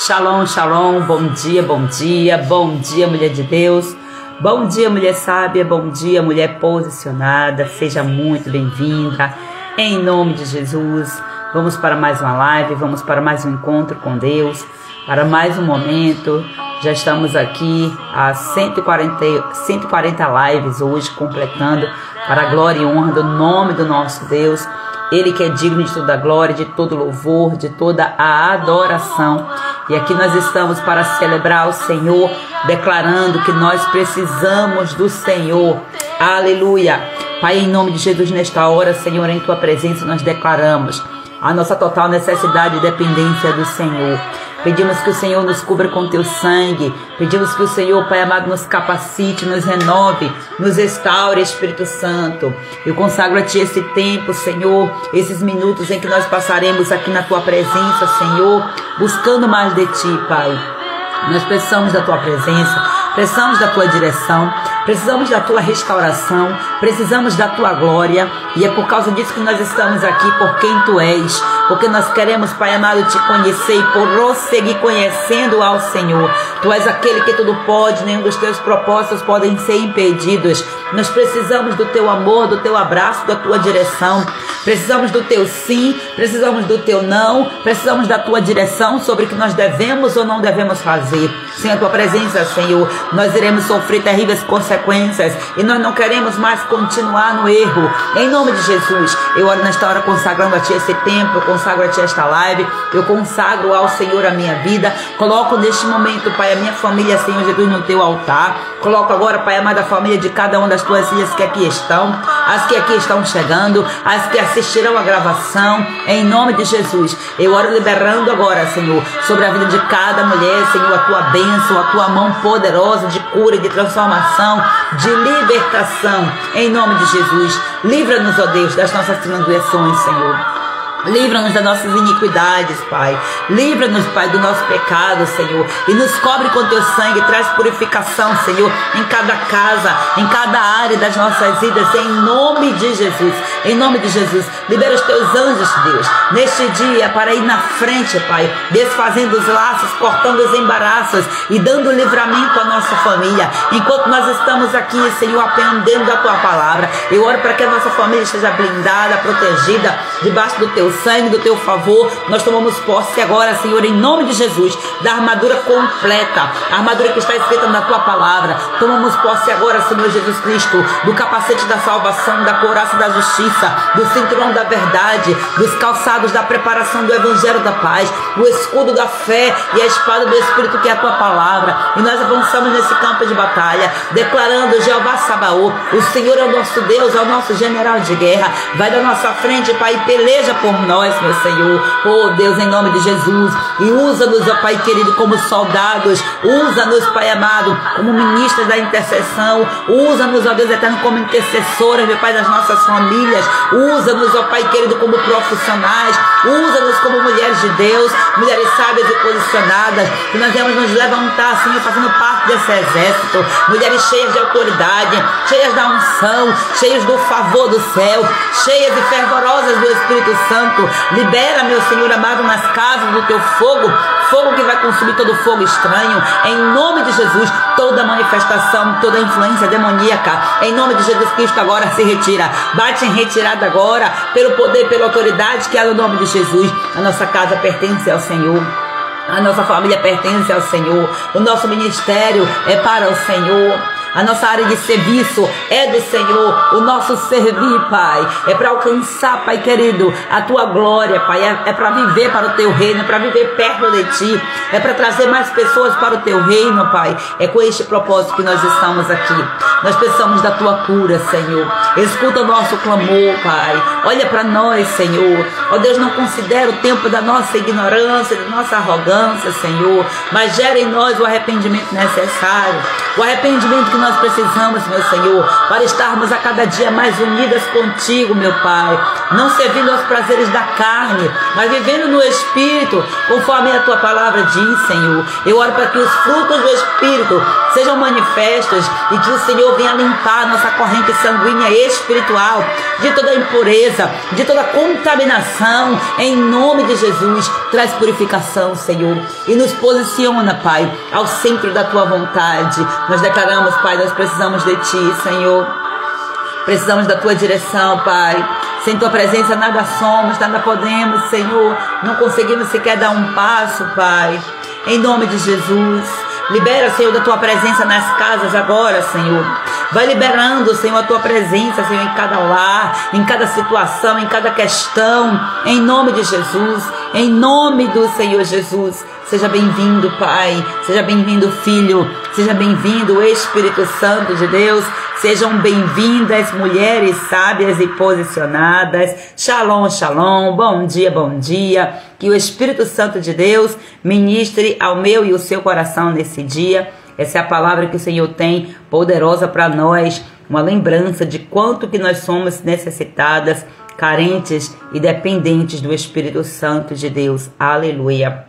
Shalom, shalom, bom dia, bom dia, bom dia, mulher de Deus, bom dia, mulher sábia, bom dia, mulher posicionada, seja muito bem-vinda, em nome de Jesus. Vamos para mais uma live, vamos para mais um encontro com Deus, para mais um momento. Já estamos aqui a 140 lives hoje, completando para a glória e honra do nome do nosso Deus. Ele que é digno de toda a glória, de todo louvor, de toda a adoração. E aqui nós estamos para celebrar o Senhor, declarando que nós precisamos do Senhor. Aleluia. Pai, em nome de Jesus, nesta hora, Senhor, em Tua presença nós declaramos a nossa total necessidade e dependência do Senhor. Pedimos que o Senhor nos cubra com Teu sangue. Pedimos que o Senhor, Pai amado, nos capacite, nos renove, nos restaure, Espírito Santo. Eu consagro a Ti esse tempo, Senhor, esses minutos em que nós passaremos aqui na Tua presença, Senhor, buscando mais de Ti, Pai. Nós precisamos da Tua presença, precisamos da Tua direção, precisamos da Tua restauração, precisamos da Tua glória. E é por causa disso que nós estamos aqui, por quem Tu és. Porque nós queremos, Pai amado, Te conhecer e prosseguir conhecendo ao Senhor. Tu és aquele que tudo pode, nenhum dos Teus propósitos podem ser impedidos. Nós precisamos do Teu amor, do Teu abraço, da Tua direção. Precisamos do Teu sim, precisamos do Teu não, precisamos da Tua direção sobre o que nós devemos ou não devemos fazer. Sem a Tua presença, Senhor, nós iremos sofrer terríveis consequências e nós não queremos mais continuar no erro. Em nome de Jesus, eu oro nesta hora consagrando a Ti esse tempo, eu consagro a Ti esta live, eu consagro ao Senhor a minha vida, coloco neste momento, Pai, a minha família, Senhor Jesus, no Teu altar. Coloco agora, Pai amado, a família de cada uma das Tuas filhas que aqui estão, as que aqui estão chegando, as que assistirão a gravação, em nome de Jesus. Eu oro liberando agora, Senhor, sobre a vida de cada mulher, Senhor, a Tua bênção, a Tua mão poderosa de cura, de transformação, de libertação, em nome de Jesus. Livra-nos, ó Deus, das nossas transgressões, Senhor. Livra-nos das nossas iniquidades, Pai. Livra-nos, Pai, do nosso pecado, Senhor. E nos cobre com Teu sangue. Traz purificação, Senhor, em cada casa, em cada área das nossas vidas, em nome de Jesus. Em nome de Jesus. Libera os Teus anjos, Deus, neste dia, para ir na frente, Pai, desfazendo os laços, cortando os embaraços e dando livramento à nossa família. Enquanto nós estamos aqui, Senhor, aprendendo da Tua palavra, eu oro para que a nossa família esteja blindada, protegida, debaixo do Teu sangue, do Teu favor. Nós tomamos posse agora, Senhor, em nome de Jesus, da armadura completa, a armadura que está escrita na Tua palavra. Tomamos posse agora, Senhor Jesus Cristo, do capacete da salvação, da couraça da justiça, do cinturão da verdade, dos calçados da preparação do evangelho da paz, o escudo da fé e a espada do Espírito, que é a Tua palavra. E nós avançamos nesse campo de batalha, declarando: Jeová Sabaoth, o Senhor é o nosso Deus, é o nosso general de guerra. Vai da nossa frente, Pai, e peleja por nós, meu Senhor. Oh Deus, em nome de Jesus. E usa-nos, ó Pai querido, como soldados. Usa-nos, Pai amado, como ministros da intercessão. Usa-nos, ó Deus eterno, como intercessoras, meu Pai, das nossas famílias. Usa-nos, ó Pai querido, como profissionais. Usa-nos como mulheres de Deus, mulheres sábias e posicionadas. Que nós vamos nos levantar, Senhor, fazendo parte desse exército. Mulheres cheias de autoridade, cheias da unção, cheias do favor do céu, cheias e fervorosas do Espírito Santo. Libera, meu Senhor amado, nas casas do Teu fogo, fogo que vai consumir todo fogo estranho, em nome de Jesus. Toda manifestação, toda influência demoníaca, em nome de Jesus Cristo, agora se retira. Bate em retirada agora, pelo poder, pela autoridade que há no nome de Jesus. A nossa casa pertence ao Senhor. A nossa família pertence ao Senhor. O nosso ministério é para o Senhor. A nossa área de serviço é do Senhor. O nosso servir, Pai, é para alcançar, Pai querido, a Tua glória, Pai. É para viver para o Teu reino, é para viver perto de Ti. É para trazer mais pessoas para o Teu reino, Pai. É com este propósito que nós estamos aqui. Nós precisamos da Tua cura, Senhor. Escuta o nosso clamor, Pai. Olha para nós, Senhor. Ó Deus, não considera o tempo da nossa ignorância, da nossa arrogância, Senhor. Mas gera em nós o arrependimento necessário. O arrependimento que nós precisamos, meu Senhor, para estarmos a cada dia mais unidas contigo, meu Pai. não servindo aos prazeres da carne, mas vivendo no Espírito, conforme a tua palavra diz, Senhor. Eu oro para que os frutos do Espírito sejam manifestos e que o Senhor venha limpar a nossa corrente sanguínea espiritual de toda impureza, de toda contaminação, em nome de Jesus. Traz purificação, Senhor, e nos posiciona, Pai, ao centro da tua vontade. Nós declaramos, Pai, nós precisamos de ti, Senhor. Precisamos da tua direção, Pai. Sem tua presença nada somos, nada podemos, Senhor. Não conseguimos sequer dar um passo, Pai. Em nome de Jesus. Libera, Senhor, da tua presença nas casas agora, Senhor. Vai liberando, Senhor, a tua presença, Senhor, em cada lar, em cada situação, em cada questão. Em nome de Jesus. Em nome do Senhor Jesus. Seja bem-vindo, Pai. Seja bem-vindo, Filho. Seja bem-vindo, Espírito Santo de Deus. Sejam bem-vindas, mulheres sábias e posicionadas. Shalom, shalom. Bom dia, bom dia. Que o Espírito Santo de Deus ministre ao meu e ao seu coração nesse dia. Essa é a palavra que o Senhor tem, poderosa para nós. Uma lembrança de quanto que nós somos necessitadas, carentes e dependentes do Espírito Santo de Deus. Aleluia.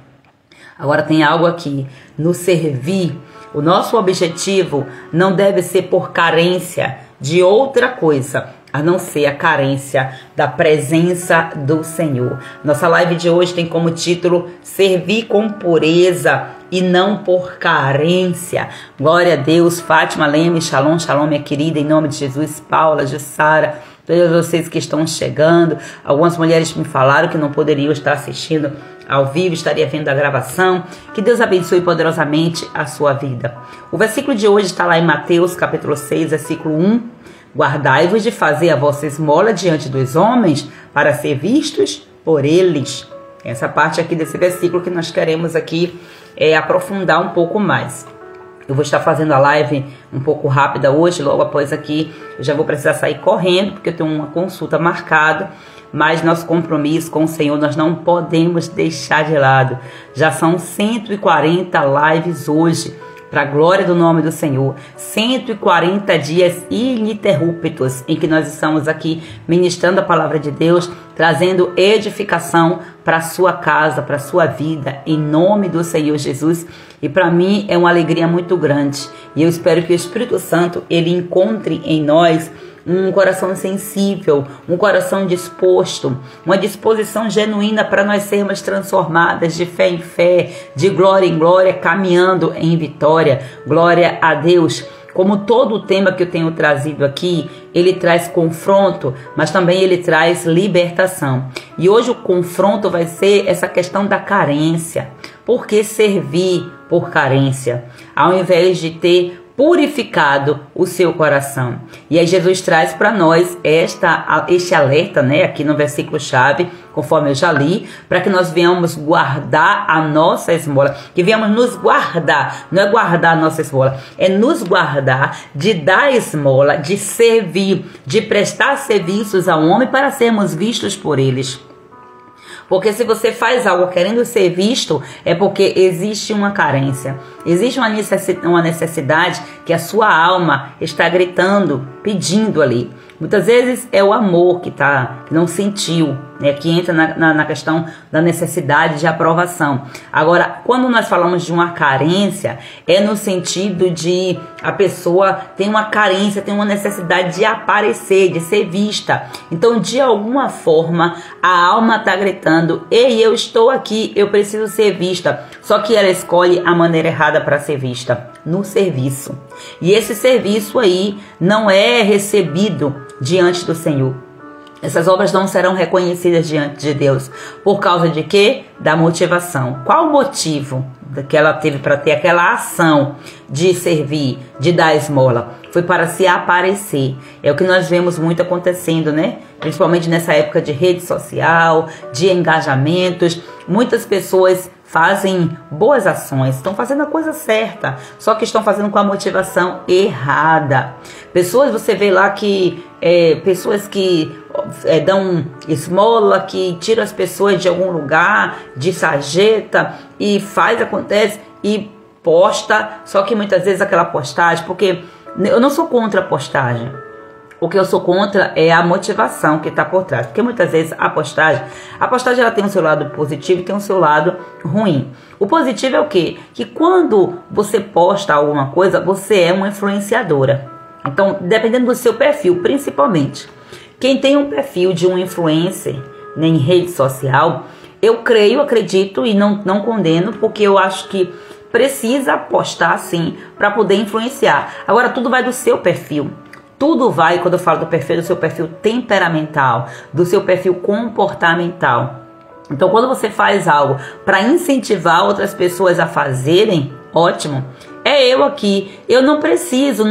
Agora tem algo aqui. No servir, o nosso objetivo não deve ser por carência de outra coisa, a não ser a carência da presença do Senhor. Nossa live de hoje tem como título Servir com pureza e não por carência. Glória a Deus. Fátima Leme, shalom, shalom, minha querida, em nome de Jesus. Paula, Jussara, todos vocês que estão chegando. Algumas mulheres me falaram que não poderiam estar assistindo ao vivo, estaria vendo a gravação. Que Deus abençoe poderosamente a sua vida. O versículo de hoje está lá em Mateus capítulo 6, versículo 1. Guardai-vos de fazer a vossa esmola diante dos homens, para ser vistos por eles. Essa parte aqui desse versículo que nós queremos aqui aprofundar um pouco mais. Eu vou estar fazendo a live um pouco rápida hoje, logo após aqui eu já vou precisar sair correndo, porque eu tenho uma consulta marcada. Mas nosso compromisso com o Senhor nós não podemos deixar de lado. Já são 140 lives hoje, para a glória do nome do Senhor. 140 dias ininterruptos em que nós estamos aqui ministrando a palavra de Deus, trazendo edificação para a sua casa, para a sua vida, em nome do Senhor Jesus. E para mim é uma alegria muito grande. E eu espero que o Espírito Santo ele encontre em nós um coração sensível, um coração disposto, uma disposição genuína para nós sermos transformadas de fé em fé, de glória em glória, caminhando em vitória. Glória a Deus. Como todo o tema que eu tenho trazido aqui, ele traz confronto, mas também ele traz libertação. E hoje o confronto vai ser essa questão da carência. Por que servir por carência? Ao invés de ter purificado o seu coração. E aí Jesus traz para nós este alerta, né, aqui no versículo chave, conforme eu já li, para que nós venhamos guardar a nossa esmola, que venhamos nos guardar, não é guardar a nossa esmola, é nos guardar de dar esmola, de servir, de prestar serviços ao homem para sermos vistos por eles. Porque se você faz algo querendo ser visto, é porque existe uma carência. Existe uma necessidade que a sua alma está gritando, pedindo ali. Muitas vezes é o amor que não sentiu, né, que entra na questão da necessidade de aprovação. Agora, quando nós falamos de uma carência, é no sentido de a pessoa tem uma carência, tem uma necessidade de aparecer, de ser vista. Então, de alguma forma, a alma está gritando: ei, eu estou aqui, eu preciso ser vista. Só que ela escolhe a maneira errada para ser vista, no serviço. E esse serviço aí não é recebido diante do Senhor. Essas obras não serão reconhecidas diante de Deus. Por causa de quê? Da motivação. Qual o motivo que ela teve para ter aquela ação de servir, de dar esmola? Foi para se aparecer. É o que nós vemos muito acontecendo, né? Principalmente nessa época de rede social, de engajamentos. Muitas pessoas fazem boas ações, estão fazendo a coisa certa, só que estão fazendo com a motivação errada. Pessoas, você vê lá que pessoas que dão esmola, que tiram as pessoas de algum lugar, de sarjeta e acontece e posta, só que muitas vezes aquela postagem, porque eu não sou contra a postagem. O que eu sou contra é a motivação que está por trás. Porque muitas vezes a postagem ela tem o seu lado positivo e tem o seu lado ruim. O positivo é o quê? Que quando você posta alguma coisa, você é uma influenciadora. Então, dependendo do seu perfil, principalmente. Quem tem um perfil de um influencer, né, em rede social, eu acredito e não condeno, porque eu acho que precisa postar sim para poder influenciar. Agora, tudo vai do seu perfil. Tudo vai, quando eu falo do seu perfil temperamental, do seu perfil comportamental. Então, quando você faz algo para incentivar outras pessoas a fazerem, ótimo. É eu aqui, eu não preciso,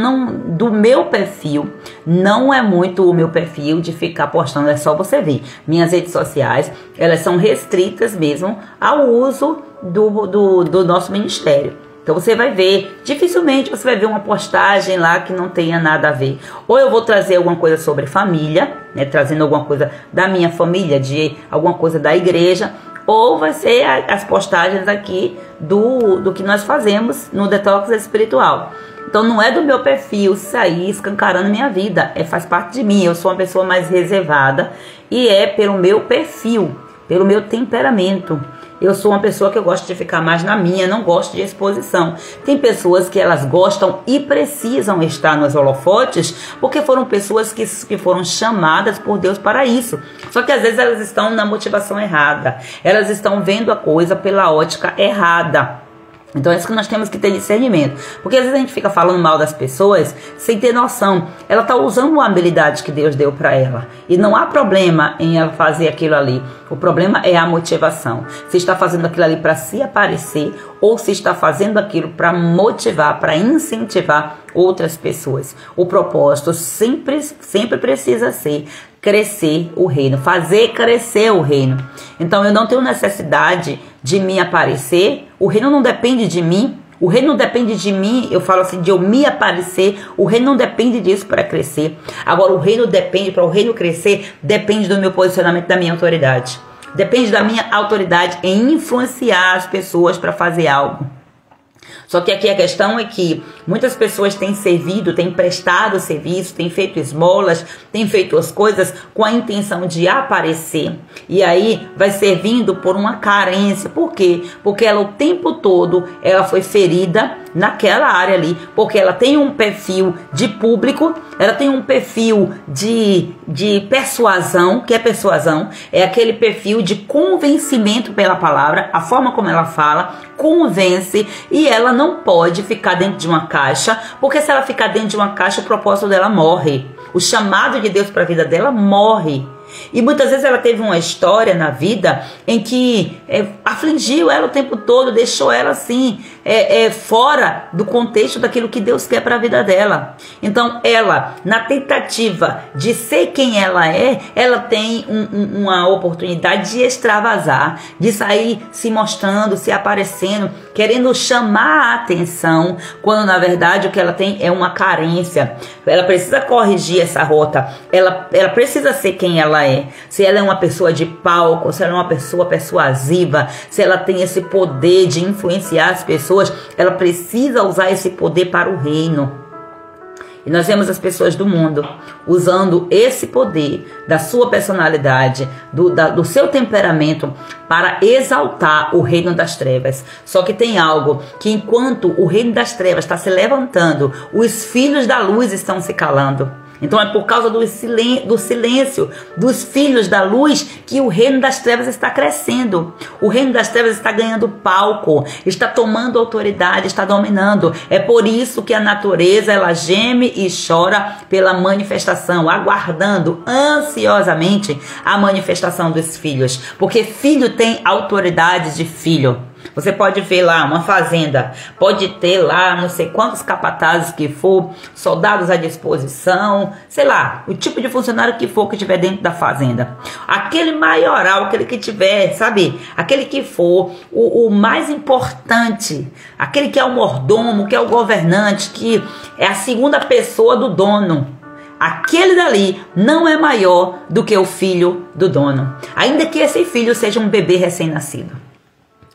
do meu perfil, não é muito o meu perfil de ficar postando, é só você ver. Minhas redes sociais, elas são restritas mesmo ao uso do nosso ministério. Então você vai ver, dificilmente você vai ver uma postagem lá que não tenha nada a ver. Ou eu vou trazer alguma coisa sobre família, né, trazendo alguma coisa da minha família, de alguma coisa da igreja, ou vai ser as postagens aqui do que nós fazemos no Detox Espiritual. Então não é do meu perfil sair escancarando minha vida, faz parte de mim. Eu sou uma pessoa mais reservada e é pelo meu perfil, pelo meu temperamento. Eu sou uma pessoa que eu gosto de ficar mais na minha, não gosto de exposição. Tem pessoas que elas gostam e precisam estar nos holofotes porque foram pessoas que foram chamadas por Deus para isso. Só que às vezes elas estão na motivação errada. Elas estão vendo a coisa pela ótica errada. Então é isso que nós temos que ter discernimento. Porque às vezes a gente fica falando mal das pessoas sem ter noção. Ela está usando uma habilidade que Deus deu para ela. E não há problema em ela fazer aquilo ali. O problema é a motivação. Se está fazendo aquilo ali para se aparecer ou se está fazendo aquilo para motivar, para incentivar outras pessoas. O propósito sempre precisa ser crescer o reino, fazer crescer o reino. Então eu não tenho necessidade de me aparecer, o reino não depende de mim, o reino não depende de mim, eu falo assim, de eu me aparecer, o reino não depende disso para crescer. Agora o reino depende, para o reino crescer, depende do meu posicionamento, da minha autoridade. Depende da minha autoridade em influenciar as pessoas para fazer algo. Só que aqui a questão é que muitas pessoas têm servido, têm prestado serviço, têm feito esmolas, têm feito as coisas com a intenção de aparecer. E aí vai servindo por uma carência. Por quê? Porque ela o tempo todo ela foi ferida naquela área ali. Porque ela tem um perfil de público, ela tem um perfil de persuasão. Que é persuasão? É aquele perfil de convencimento pela palavra, a forma como ela fala, convence, e ela não pode ficar dentro de uma caixa, porque se ela ficar dentro de uma caixa, o propósito dela morre. O chamado de Deus para a vida dela morre. E muitas vezes ela teve uma história na vida em que afligiu ela o tempo todo, deixou ela assim, fora do contexto daquilo que Deus quer para a vida dela. Então ela, na tentativa de ser quem ela tem uma oportunidade de extravasar, de sair se mostrando, se aparecendo, querendo chamar a atenção, quando na verdade o que ela tem é uma carência. Ela precisa corrigir essa rota, ela precisa ser quem ela é. Se ela é uma pessoa de palco, se ela é uma pessoa persuasiva, se ela tem esse poder de influenciar as pessoas, ela precisa usar esse poder para o reino. E nós vemos as pessoas do mundo usando esse poder da sua personalidade, do seu temperamento, para exaltar o reino das trevas. Só que tem algo que enquanto o reino das trevas está se levantando, os filhos da luz estão se calando. Então é por causa do silêncio dos filhos da luz que o reino das trevas está crescendo. O reino das trevas está ganhando palco, está tomando autoridade, está dominando. É por isso que a natureza ela geme e chora pela manifestação, aguardando ansiosamente a manifestação dos filhos. Porque filho tem autoridade de filho. Você pode ver lá uma fazenda, pode ter lá não sei quantos capatazes que for, soldados à disposição, sei lá, o tipo de funcionário que for que tiver dentro da fazenda. Aquele maioral, aquele que tiver, sabe, aquele que for o mais importante, aquele que é o mordomo, que é o governante, que é a segunda pessoa do dono. Aquele dali não é maior do que o filho do dono, ainda que esse filho seja um bebê recém-nascido.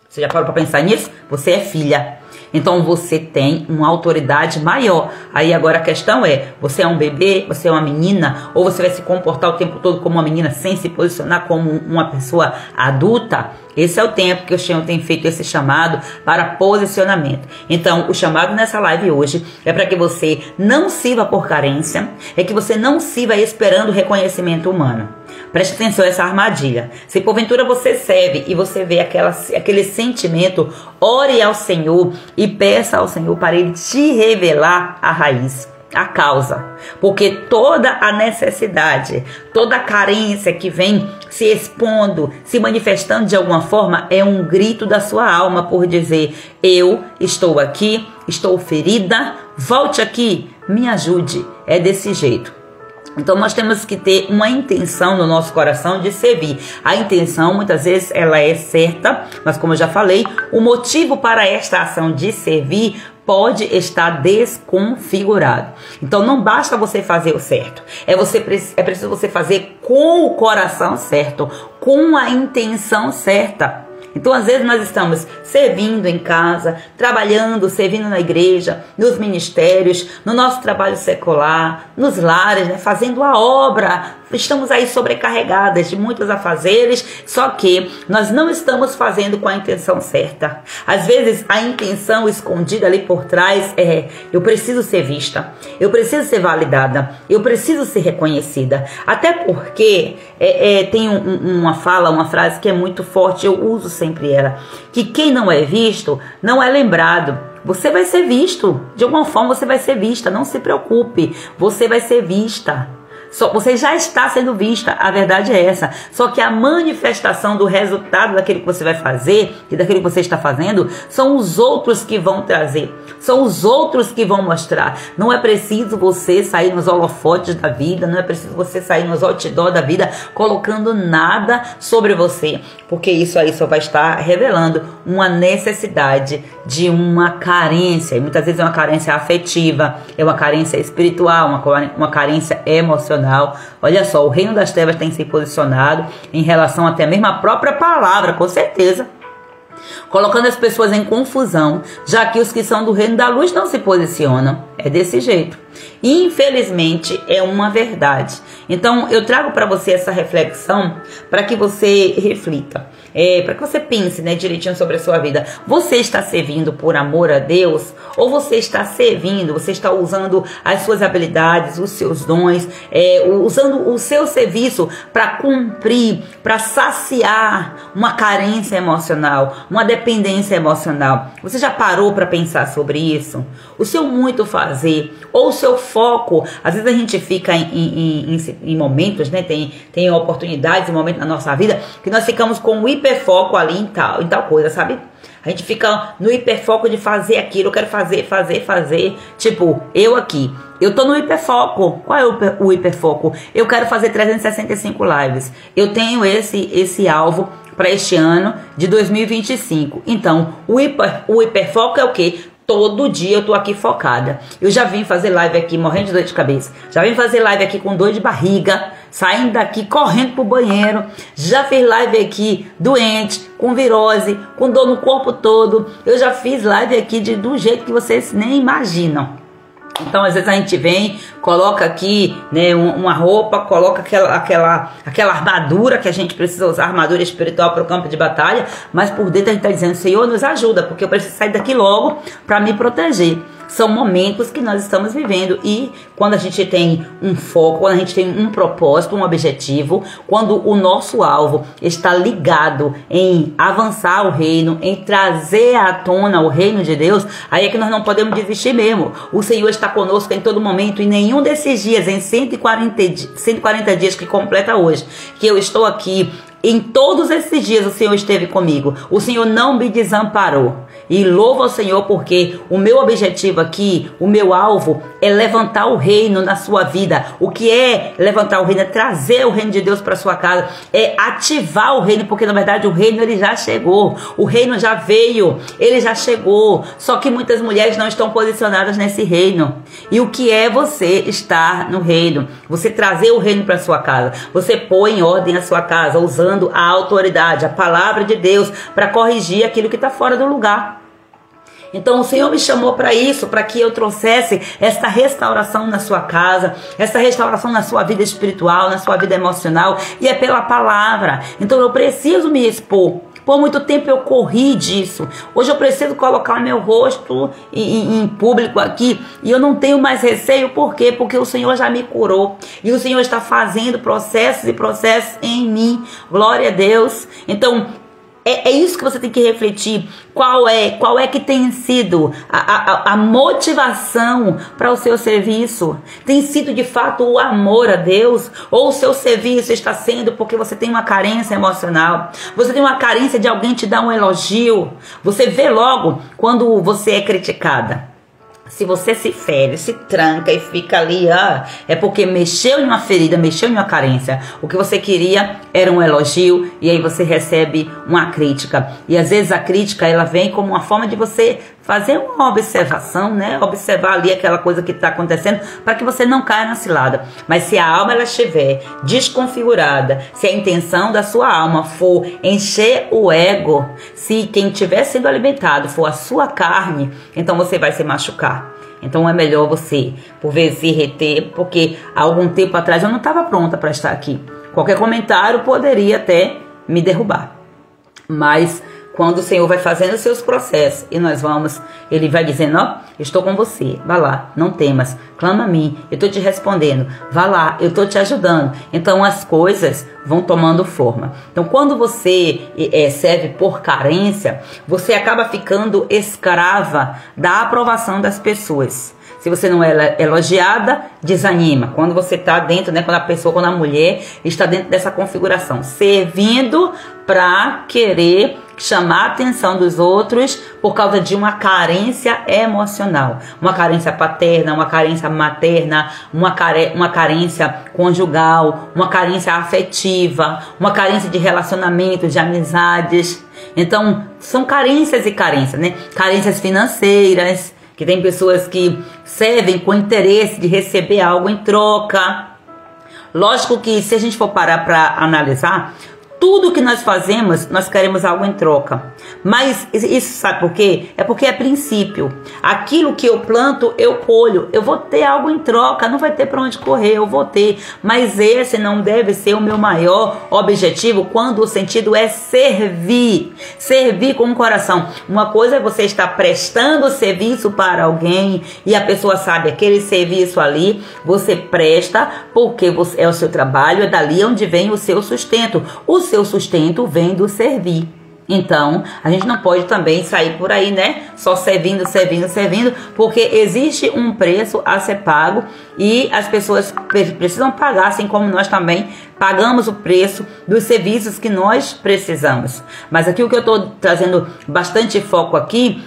Você já parou para pensar nisso? Você é filha. Então você tem uma autoridade maior. Aí agora a questão é, você é um bebê, você é uma menina, ou você vai se comportar o tempo todo como uma menina sem se posicionar como uma pessoa adulta? Esse é o tempo que o Senhor tem feito esse chamado para posicionamento. Então, o chamado nessa live hoje é para que você não sirva por carência, é que você não sirva esperando reconhecimento humano. Preste atenção a essa armadilha. Se porventura você serve e você vê aquele sentimento, ore ao Senhor e peça ao Senhor para Ele te revelar a raiz, a causa. Porque toda a necessidade, toda a carência que vem se expondo, se manifestando de alguma forma, é um grito da sua alma por dizer: eu estou aqui, estou ferida, volte aqui, me ajude. É desse jeito. Então nós temos que ter uma intenção no nosso coração de servir. A intenção muitas vezes ela é certa, mas como eu já falei, o motivo para esta ação de servir pode estar desconfigurado. Então não basta você fazer o certo, é preciso você fazer com o coração certo, com a intenção certa. Então, às vezes, nós estamos servindo em casa, trabalhando, servindo na igreja, nos ministérios, no nosso trabalho secular, nos lares, né, fazendo a obra. Estamos aí sobrecarregadas de muitos afazeres, só que nós não estamos fazendo com a intenção certa. Às vezes, a intenção escondida ali por trás é: eu preciso ser vista, eu preciso ser validada, eu preciso ser reconhecida. Até porque tem uma frase que é muito forte, eu uso sempre ela, que quem não é visto não é lembrado. Você vai ser visto, de alguma forma você vai ser vista, não se preocupe, você vai ser vista. Você já está sendo vista, a verdade é essa. Só que a manifestação do resultado daquilo que você vai fazer e daquilo que você está fazendo são os outros que vão trazer, são os outros que vão mostrar. Não é preciso você sair nos holofotes da vida, não é preciso você sair nos outdoor da vida colocando nada sobre você, porque isso aí só vai estar revelando uma necessidade de uma carência, e muitas vezes é uma carência afetiva, é uma carência espiritual, uma carência emocional. Olha só, o reino das trevas tem se posicionado em relação até mesmo à própria palavra, com certeza, colocando as pessoas em confusão, já que os que são do reino da luz não se posicionam. É desse jeito. Infelizmente, é uma verdade. Então, eu trago para você essa reflexão para que você reflita, para que você pense, né, direitinho sobre a sua vida. Você está servindo por amor a Deus? Ou você está servindo, você está usando as suas habilidades, os seus dons, usando o seu serviço para cumprir, para saciar uma carência emocional, uma dependência emocional? Você já parou para pensar sobre isso? O seu muito fazer, ou o seu foco, às vezes a gente fica em momentos, né, tem oportunidades e momentos na nossa vida que nós ficamos com o hiperfoco ali em tal coisa, sabe? A gente fica no hiperfoco de fazer aquilo, eu quero fazer. Tipo, eu tô no hiperfoco. Qual é o hiperfoco? Eu quero fazer 365 lives. Eu tenho esse alvo para este ano de 2025. Então, o hiperfoco é o quê? Todo dia eu tô aqui focada. Eu já vim fazer live aqui morrendo de dor de cabeça. Já vim fazer live aqui com dor de barriga, saindo daqui correndo pro banheiro. Já fiz live aqui doente, com virose, com dor no corpo todo. Eu já fiz live aqui do jeito que vocês nem imaginam. Então, às vezes a gente vem, coloca aqui, né, uma roupa, coloca aquela armadura que a gente precisa usar, armadura espiritual para o campo de batalha, mas por dentro a gente está dizendo: Senhor, nos ajuda, porque eu preciso sair daqui logo para me proteger. São momentos que nós estamos vivendo, e quando a gente tem um foco, quando a gente tem um propósito, um objetivo, quando o nosso alvo está ligado em avançar o reino, em trazer à tona o reino de Deus, aí é que nós não podemos desistir mesmo. O Senhor está conosco em todo momento, e nenhum desses dias, em 140 dias que completa hoje, que eu estou aqui, em todos esses dias o Senhor esteve comigo. O Senhor não me desamparou. E louvo ao Senhor, porque o meu objetivo aqui, o meu alvo é levantar o reino na sua vida. O que é levantar o reino? É trazer o reino de Deus para sua casa. É ativar o reino, porque na verdade o reino ele já chegou. O reino já veio, ele já chegou. Só que muitas mulheres não estão posicionadas nesse reino. E o que é você estar no reino? Você trazer o reino para sua casa. Você pôr em ordem a sua casa, usando a autoridade, a palavra de Deus, para corrigir aquilo que está fora do lugar. Então o Senhor me chamou para isso, para que eu trouxesse esta restauração na sua casa, esta restauração na sua vida espiritual, na sua vida emocional, e é pela palavra. Então eu preciso me expor. Por muito tempo eu corri disso. Hoje eu preciso colocar meu rosto em público aqui, e eu não tenho mais receio. Por quê? Porque o Senhor já me curou, e o Senhor está fazendo processos e processos em mim. Glória a Deus. Então é isso que você tem que refletir. Qual é que tem sido a motivação para o seu serviço? Tem sido de fato o amor a Deus? Ou o seu serviço está sendo porque você tem uma carência emocional? Você tem uma carência de alguém te dar um elogio? Você vê logo quando você é criticada. Se você se fere, se tranca e fica ali, é porque mexeu em uma ferida, mexeu em uma carência. O que você queria era um elogio, e aí você recebe uma crítica. E às vezes a crítica, ela vem como uma forma de você fazer uma observação, né? Observar ali aquela coisa que está acontecendo, para que você não caia na cilada. Mas se a alma ela estiver desconfigurada, se a intenção da sua alma for encher o ego, se quem estiver sendo alimentado for a sua carne, então você vai se machucar. Então é melhor você, por vezes, se reter, porque há algum tempo atrás eu não estava pronta para estar aqui. Qualquer comentário poderia até me derrubar. Mas quando o Senhor vai fazendo os seus processos e Ele vai dizendo, estou com você, vá lá, não temas, clama a mim, eu estou te respondendo, vá lá, eu estou te ajudando. Então as coisas vão tomando forma. Então quando você serve por carência, você acaba ficando escrava da aprovação das pessoas. Se você não é elogiada, desanima. Quando você está dentro, né, quando a mulher está dentro dessa configuração, servindo para querer chamar a atenção dos outros por causa de uma carência emocional, uma carência paterna, uma carência materna, uma carência conjugal, uma carência afetiva, uma carência de relacionamentos, de amizades. Então, são carências e carências, né? Carências financeiras, que tem pessoas que servem com interesse de receber algo em troca. Lógico que se a gente for parar para analisar, tudo que nós fazemos, nós queremos algo em troca. Mas isso sabe por quê? É porque é princípio. Aquilo que eu planto, eu colho. Eu vou ter algo em troca, não vai ter para onde correr, eu vou ter. Mas esse não deve ser o meu maior objetivo quando o sentido é servir. Servir com o coração. Uma coisa é você estar prestando serviço para alguém e a pessoa sabe aquele serviço ali, você presta porque é o seu trabalho, é dali onde vem o seu sustento. O seu sustento vem do servir. Então, a gente não pode também sair por aí, né? Só servindo, porque existe um preço a ser pago e as pessoas precisam pagar, assim como nós também pagamos o preço dos serviços que nós precisamos. Mas aqui o que eu estou trazendo bastante foco aqui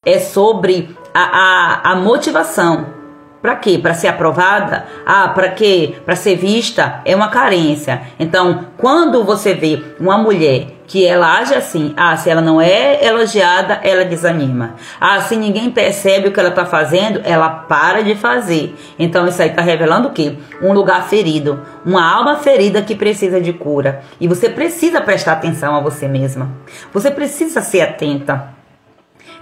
é sobre a motivação. Para quê? Para ser aprovada? Para quê? Para ser vista? É uma carência. Então, quando você vê uma mulher que ela age assim, se ela não é elogiada, ela desanima. Se ninguém percebe o que ela está fazendo, ela para de fazer. Então, isso aí está revelando o quê? Um lugar ferido, uma alma ferida que precisa de cura. E você precisa prestar atenção a você mesma. Você precisa ser atenta.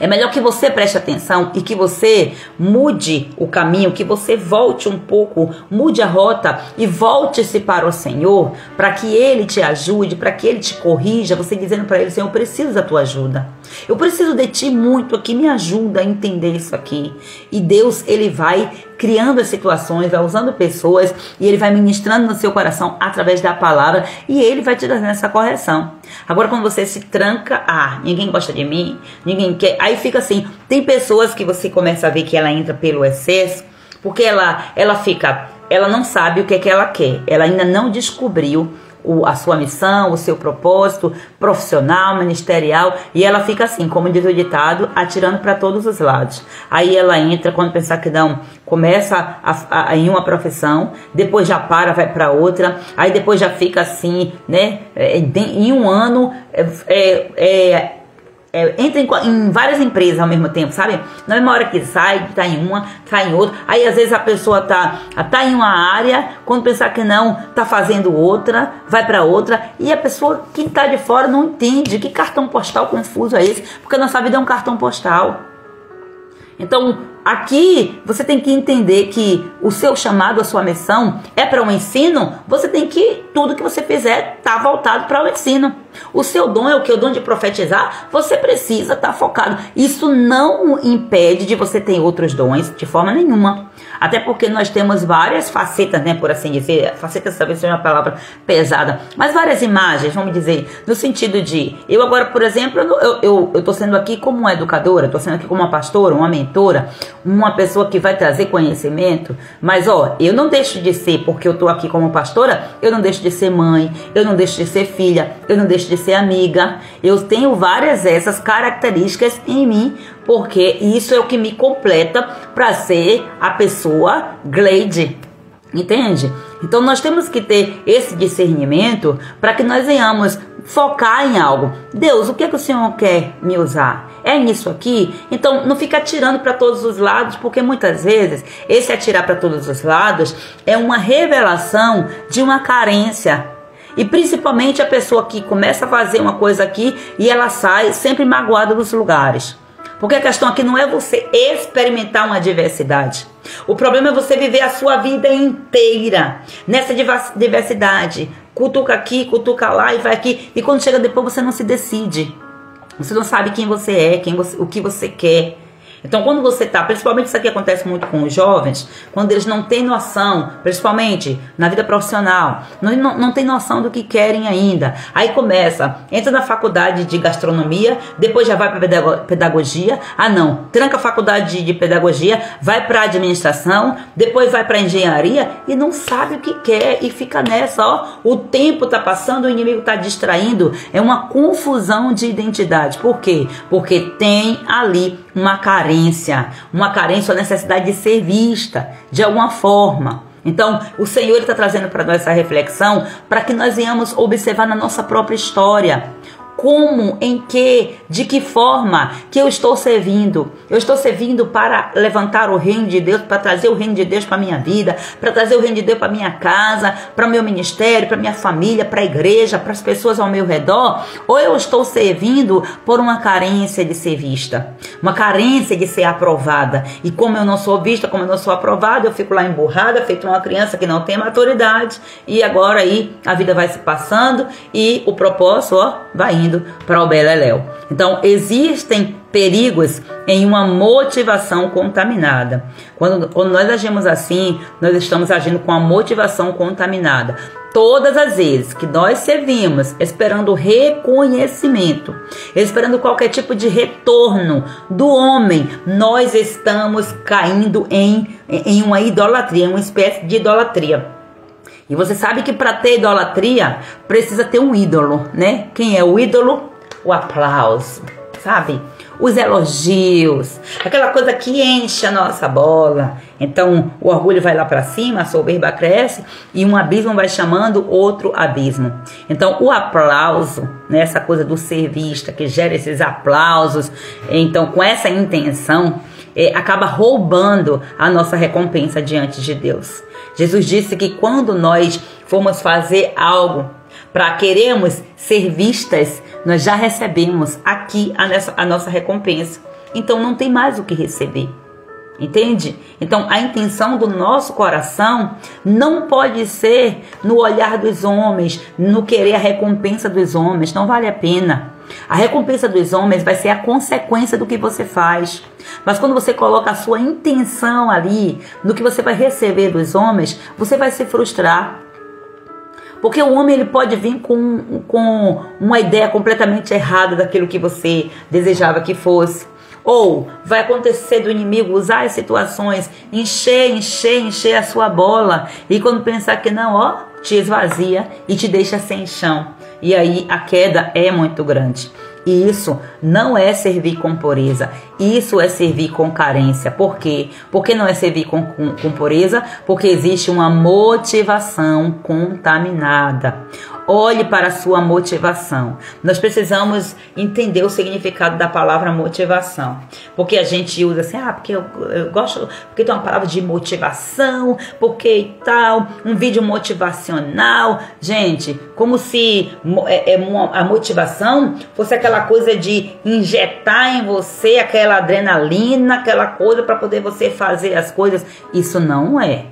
É melhor que você preste atenção e que você mude o caminho, que você volte um pouco, mude a rota e volte-se para o Senhor, para que Ele te ajude, para que Ele te corrija, você dizendo para Ele, Senhor, eu preciso da tua ajuda. Eu preciso de ti muito aqui, me ajuda a entender isso aqui. E Deus, Ele vai criando as situações, vai usando pessoas e Ele vai ministrando no seu coração através da palavra e Ele vai te dando essa correção. Agora, quando você se tranca, ninguém gosta de mim, ninguém quer, aí fica assim. Tem pessoas que você começa a ver que ela entra pelo excesso, porque ela não sabe o que é que ela quer, ela ainda não descobriu a sua missão, o seu propósito profissional, ministerial, e ela fica assim, como diz o ditado, atirando para todos os lados. Aí ela entra, quando pensar que não, começa em uma profissão, depois já vai para outra, aí depois já fica assim, né? Em um ano entra em várias empresas ao mesmo tempo, sabe? Na mesma hora que sai, tá em uma, tá em outra. Aí às vezes a pessoa tá em uma área, quando pensar que não, tá fazendo outra, vai para outra, e a pessoa que tá de fora não entende. Que cartão postal confuso é esse? Porque a nossa vida é um cartão postal. Então, aqui você tem que entender que o seu chamado, a sua missão é para um ensino. Você tem que, tudo que você fizer está voltado para o ensino. O seu dom é o que? O dom de profetizar. Você precisa estar focado. Isso não impede de você ter outros dons de forma nenhuma. Até porque nós temos várias facetas, né, por assim dizer. Facetas talvez seja uma palavra pesada, mas várias imagens, vamos dizer, no sentido de, eu agora, por exemplo, eu estou sendo aqui como uma educadora, estou sendo aqui como uma pastora, uma mentora, uma pessoa que vai trazer conhecimento, mas eu não deixo de ser, porque eu estou aqui como pastora, eu não deixo de ser mãe, eu não deixo de ser filha, eu não deixo de ser amiga. Eu tenho várias essas características em mim, porque isso é o que me completa para ser a pessoa Gleide, entende? Então nós temos que ter esse discernimento para que nós venhamos focar em algo. Deus, o que é que o Senhor quer me usar? É nisso aqui? Então não fica atirando para todos os lados, porque muitas vezes esse atirar para todos os lados é uma revelação de uma carência. E principalmente a pessoa que começa a fazer uma coisa aqui e ela sai sempre magoada dos lugares. Porque a questão aqui não é você experimentar uma diversidade. O problema é você viver a sua vida inteira nessa diversidade. Cutuca aqui, cutuca lá e vai aqui. E quando chega depois você não se decide. Você não sabe quem você é, o que você quer. Então quando você está, principalmente isso aqui acontece muito com os jovens, quando eles não têm noção, principalmente na vida profissional, não tem noção do que querem ainda. Aí começa, entra na faculdade de gastronomia, depois já vai para pedagogia, tranca a faculdade de pedagogia, vai para administração, depois vai para engenharia e não sabe o que quer e fica nessa, o tempo está passando, o inimigo está distraindo, é uma confusão de identidade. Por quê? Porque tem ali uma carência, a necessidade de ser vista de alguma forma. Então, o Senhor está trazendo para nós essa reflexão para que nós venhamos observar na nossa própria história. Como, de que forma que eu estou servindo? Eu estou servindo para levantar o reino de Deus, para trazer o reino de Deus para a minha vida, para trazer o reino de Deus para a minha casa, para o meu ministério, para a minha família, para a igreja, para as pessoas ao meu redor? Ou eu estou servindo por uma carência de ser vista, uma carência de ser aprovada? E como eu não sou vista, como eu não sou aprovada, eu fico lá emburrada, feito uma criança que não tem maturidade, e agora aí a vida vai se passando e o propósito, vai indo para o beleléu. Então existem perigos em uma motivação contaminada. Quando nós agimos assim, nós estamos agindo com a motivação contaminada. Todas as vezes que nós servimos esperando reconhecimento, esperando qualquer tipo de retorno do homem, nós estamos caindo em uma idolatria, uma espécie de idolatria. E você sabe que para ter idolatria precisa ter um ídolo, né? Quem é o ídolo? O aplauso, sabe? Os elogios, aquela coisa que enche a nossa bola. Então o orgulho vai lá para cima, a soberba cresce e um abismo vai chamando outro abismo. Então o aplauso, né, essa coisa do ser vista que gera esses aplausos, então com essa intenção, acaba roubando a nossa recompensa diante de Deus. Jesus disse que quando nós formos fazer algo para queremos ser vistas, nós já recebemos aqui a nossa recompensa. Então não tem mais o que receber. Entende? Então a intenção do nosso coração não pode ser no olhar dos homens, no querer a recompensa dos homens. Não vale a pena. A recompensa dos homens vai ser a consequência do que você faz. Mas quando você coloca a sua intenção ali, no que você vai receber dos homens, você vai se frustrar. Porque o homem ele pode vir com uma ideia completamente errada daquilo que você desejava que fosse. Ou vai acontecer do inimigo usar as situações, encher a sua bola. E quando pensar que não, te esvazia e te deixa sem chão. E aí a queda é muito grande. E isso não é servir com pureza. Isso é servir com carência. Por quê? Porque não é servir com pureza? Porque existe uma motivação contaminada. Olhe para a sua motivação. Nós precisamos entender o significado da palavra motivação. Porque a gente usa assim, porque eu gosto, porque tem uma palavra de motivação, porque e tal, um vídeo motivacional. Gente, como se a motivação fosse aquela coisa de injetar em você aquela adrenalina, aquela coisa para poder você fazer as coisas. Isso não é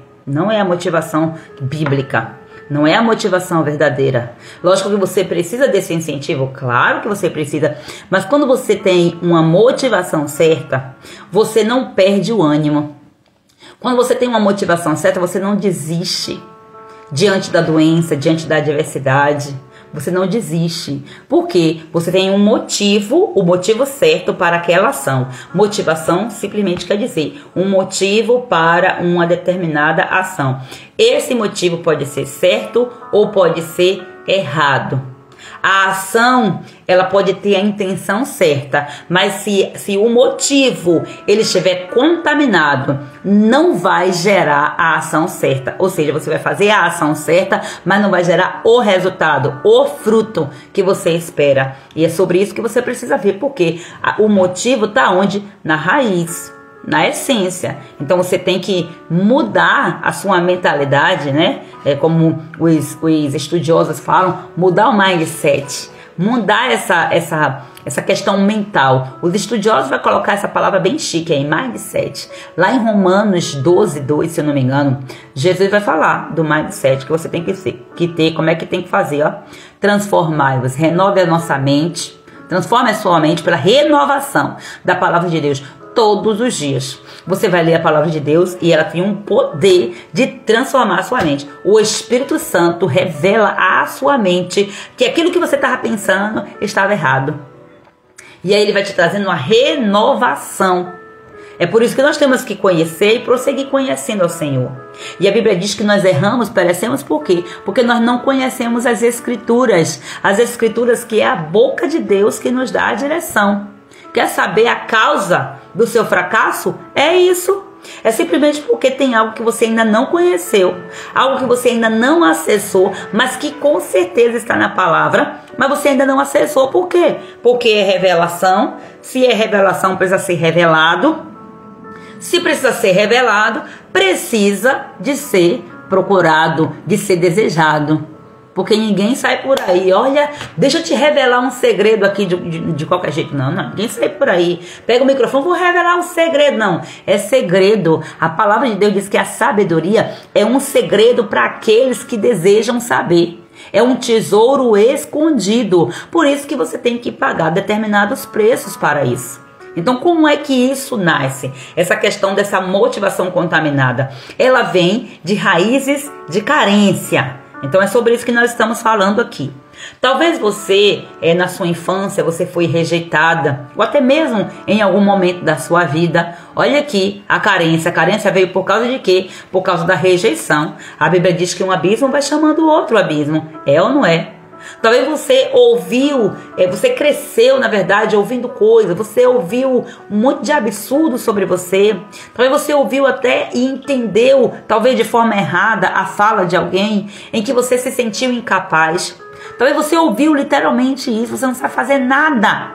a motivação bíblica. Não é a motivação verdadeira. Lógico que você precisa desse incentivo, claro que você precisa. Mas quando você tem uma motivação certa, você não perde o ânimo. Quando você tem uma motivação certa, você não desiste diante da doença, diante da adversidade. Você não desiste. Porque você tem um motivo, o motivo certo para aquela ação. Motivação simplesmente quer dizer um motivo para uma determinada ação. Esse motivo pode ser certo ou pode ser errado. A ação, ela pode ter a intenção certa, mas se o motivo ele estiver contaminado, não vai gerar a ação certa. Ou seja, você vai fazer a ação certa, mas não vai gerar o resultado, o fruto que você espera. E é sobre isso que você precisa ver, porque o motivo está onde? Na raiz, na essência. Então você tem que mudar a sua mentalidade, né? Como os estudiosos falam, mudar o mindset, mudar essa questão mental. Os estudiosos vão colocar essa palavra bem chique aí, mindset. Lá em Romanos 12:2, se eu não me engano, Jesus vai falar do mindset que você tem que ter, como é que tem que fazer, ó. Transformai-vos, renove a nossa mente, transforme a sua mente pela renovação da palavra de Deus. Todos os dias você vai ler a palavra de Deus e ela tem um poder de transformar a sua mente. O Espírito Santo revela à sua mente que aquilo que você estava pensando estava errado. E aí ele vai te trazendo uma renovação. É por isso que nós temos que conhecer e prosseguir conhecendo ao Senhor. E a Bíblia diz que nós erramos, perecemos por quê? Porque nós não conhecemos as Escrituras. As Escrituras que é a boca de Deus que nos dá a direção. Quer saber a causa do seu fracasso? É isso. É simplesmente porque tem algo que você ainda não conheceu, algo que você ainda não acessou, mas que com certeza está na palavra, mas você ainda não acessou. Por quê? Porque é revelação. Se é revelação, precisa ser revelado. Se precisa ser revelado, precisa de ser procurado, de ser desejado. Porque ninguém sai por aí, olha, deixa eu te revelar um segredo aqui de qualquer jeito. Não, ninguém sai por aí. Pega o microfone, vou revelar um segredo. Não, é segredo. A palavra de Deus diz que a sabedoria é um segredo para aqueles que desejam saber. É um tesouro escondido. Por isso que você tem que pagar determinados preços para isso. Então, como é que isso nasce? Essa questão dessa motivação contaminada, ela vem de raízes de carência. Então é sobre isso que nós estamos falando aqui. Talvez você, na sua infância, você foi rejeitada, ou até mesmo em algum momento da sua vida. Olha aqui, a carência. A carência veio por causa de quê? Por causa da rejeição. A Bíblia diz que um abismo vai chamando o outro abismo. É ou não é? Talvez você ouviu, você cresceu, na verdade, ouvindo coisas. Você ouviu um monte de absurdo sobre você. Talvez você ouviu até e entendeu, talvez de forma errada, a fala de alguém em que você se sentiu incapaz. Talvez você ouviu literalmente isso, você não sabe fazer nada.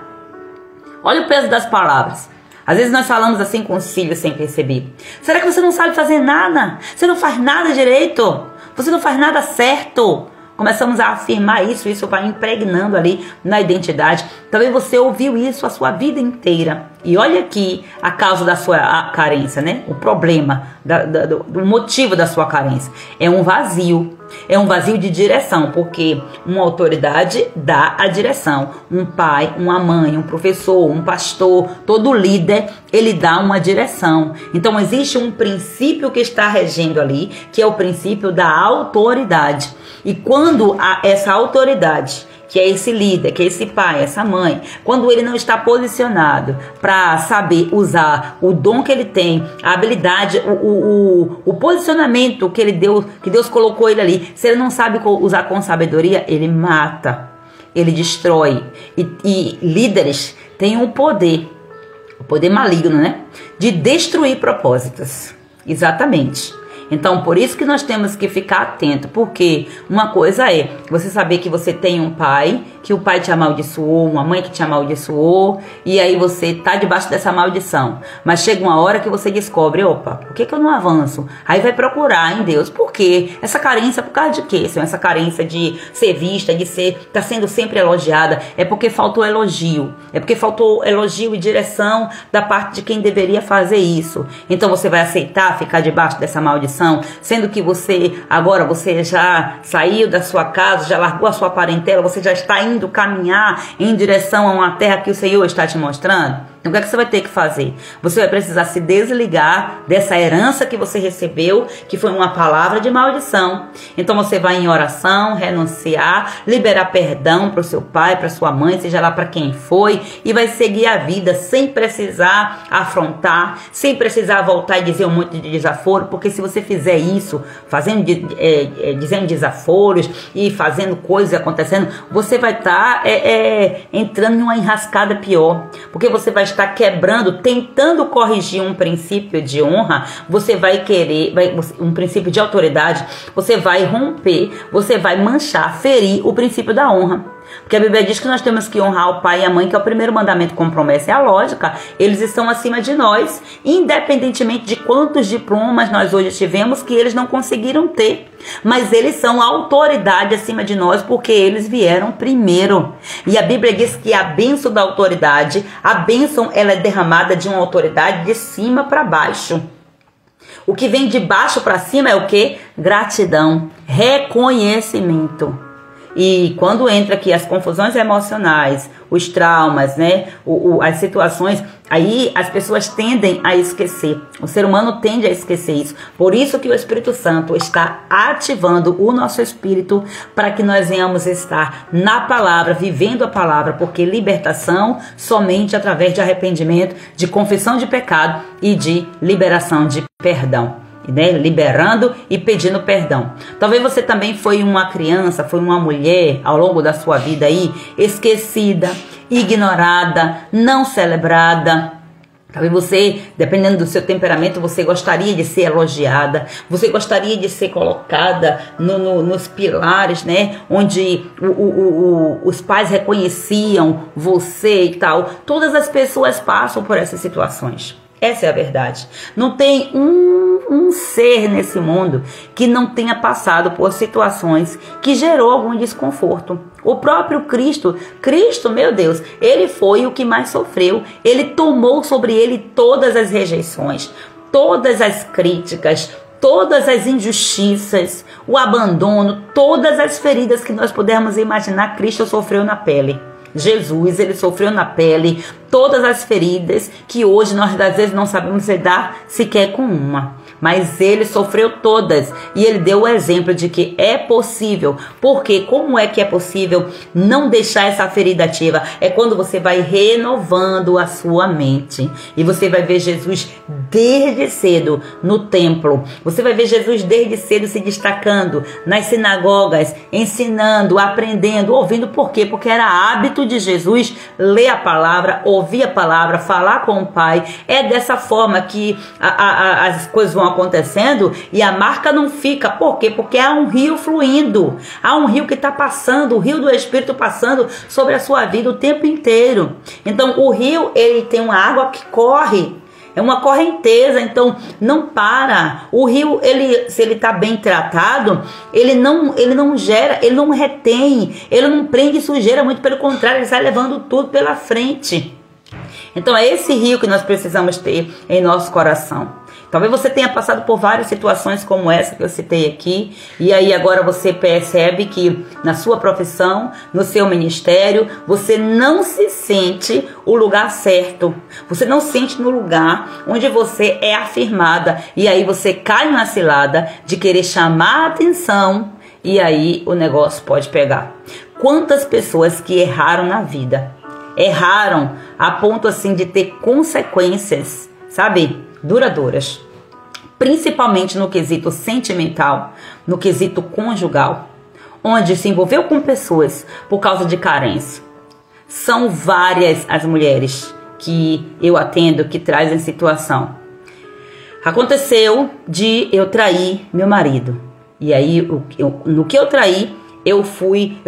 Olha o peso das palavras. Às vezes nós falamos assim com os filhos sem perceber. Será que você não sabe fazer nada? Você não faz nada direito? Você não faz nada certo? Começamos a afirmar isso vai impregnando ali na identidade. Talvez você ouviu isso a sua vida inteira. E olha aqui a causa da sua carência, né? O problema, do motivo da sua carência. É um vazio. É um vazio de direção, porque uma autoridade dá a direção. Um pai, uma mãe, um professor, um pastor, todo líder, ele dá uma direção. Então existe um princípio que está regendo ali, que é o princípio da autoridade. E quando essa autoridade, que é esse líder, que é esse pai, essa mãe, quando ele não está posicionado para saber usar o dom que ele tem, a habilidade, o posicionamento que ele deu, que Deus colocou ele ali, se ele não sabe usar com sabedoria, ele mata, ele destrói. E líderes têm o poder maligno, né? De destruir propósitos. Exatamente. Então, por isso que nós temos que ficar atento, porque uma coisa é você saber que você tem um pai, que o pai te amaldiçoou, uma mãe que te amaldiçoou, e aí você tá debaixo dessa maldição. Mas chega uma hora que você descobre, opa, por que eu não avanço? Aí vai procurar em Deus. Por quê? Essa carência, por causa de quê? Essa carência de ser vista, de ser, tá sendo sempre elogiada, é porque faltou elogio. É porque faltou elogio e direção da parte de quem deveria fazer isso. Então você vai aceitar ficar debaixo dessa maldição, sendo que agora você já saiu da sua casa, já largou a sua parentela, você já está indo caminhar em direção a uma terra que o Senhor está te mostrando. Então o que é que você vai ter que fazer? Você vai precisar se desligar dessa herança que você recebeu, que foi uma palavra de maldição. Então você vai em oração, renunciar, liberar perdão para o seu pai, para sua mãe, seja lá para quem foi, e vai seguir a vida sem precisar afrontar, sem precisar voltar e dizer um monte de desaforo, porque se você fizer isso, dizendo desaforos e fazendo coisas acontecendo, você vai estar entrando em uma enrascada pior, porque você vai estar quebrando, tentando corrigir um princípio de honra, você vai querer, um princípio de autoridade, você vai romper, você vai manchar, ferir o princípio da honra. Porque a Bíblia diz que nós temos que honrar o pai e a mãe, que é o primeiro mandamento com promessa. É a lógica, eles estão acima de nós, independentemente de quantos diplomas nós hoje tivemos que eles não conseguiram ter. Mas eles são a autoridade acima de nós, porque eles vieram primeiro. E a Bíblia diz que a bênção da autoridade, a bênção ela é derramada de uma autoridade de cima para baixo. O que vem de baixo para cima é o quê? Gratidão, reconhecimento. E quando entra aqui as confusões emocionais, os traumas, né, as situações, aí as pessoas tendem a esquecer. O ser humano tende a esquecer isso. Por isso que o Espírito Santo está ativando o nosso espírito para que nós venhamos estar na palavra, vivendo a palavra, porque libertação somente através de arrependimento, de confissão de pecado e de liberação de perdão. Né? Liberando e pedindo perdão. Talvez você também foi uma criança, foi uma mulher ao longo da sua vida aí, esquecida, ignorada, não celebrada. Talvez você, dependendo do seu temperamento, você gostaria de ser elogiada, você gostaria de ser colocada nos pilares, né? Onde os pais reconheciam você e tal. Todas as pessoas passam por essas situações. Essa é a verdade. Não tem um ser nesse mundo que não tenha passado por situações que gerou algum desconforto. O próprio Cristo, meu Deus, ele foi o que mais sofreu. Ele tomou sobre ele todas as rejeições, todas as críticas, todas as injustiças, o abandono, todas as feridas que nós pudermos imaginar, Cristo sofreu na pele. Jesus, ele sofreu na pele todas as feridas que hoje nós às vezes não sabemos lidar sequer com uma. Mas ele sofreu todas e ele deu o exemplo de que é possível. Porque como é que é possível não deixar essa ferida ativa? É quando você vai renovando a sua mente. E você vai ver Jesus desde cedo no templo. Você vai ver Jesus desde cedo se destacando nas sinagogas, ensinando, aprendendo, ouvindo. Por quê? Porque era hábito de Jesus ler a palavra, ouvir a palavra, falar com o Pai. É dessa forma que as coisas vão acontecendo e a marca não fica. Por quê? Porque há um rio fluindo, há um rio que está passando, o rio do Espírito passando sobre a sua vida o tempo inteiro. Então o rio, ele tem uma água que corre, é uma correnteza, então não para. O rio, se ele está bem tratado, ele não gera, ele não retém, ele não prende sujeira, muito pelo contrário, ele sai levando tudo pela frente. Então é esse rio que nós precisamos ter em nosso coração. Talvez você tenha passado por várias situações como essa que eu citei aqui, e aí agora você percebe que na sua profissão, no seu ministério, você não se sente o lugar certo. Você não se sente no lugar onde você é afirmada, e aí você cai na cilada de querer chamar a atenção, e aí o negócio pode pegar. Quantas pessoas que erraram na vida, erraram a ponto assim de ter consequências, sabe, duradouras, principalmente no quesito sentimental, no quesito conjugal, onde se envolveu com pessoas por causa de carência. São várias as mulheres que eu atendo que trazem situação. Aconteceu de eu trair meu marido. E aí, no que eu traí, eu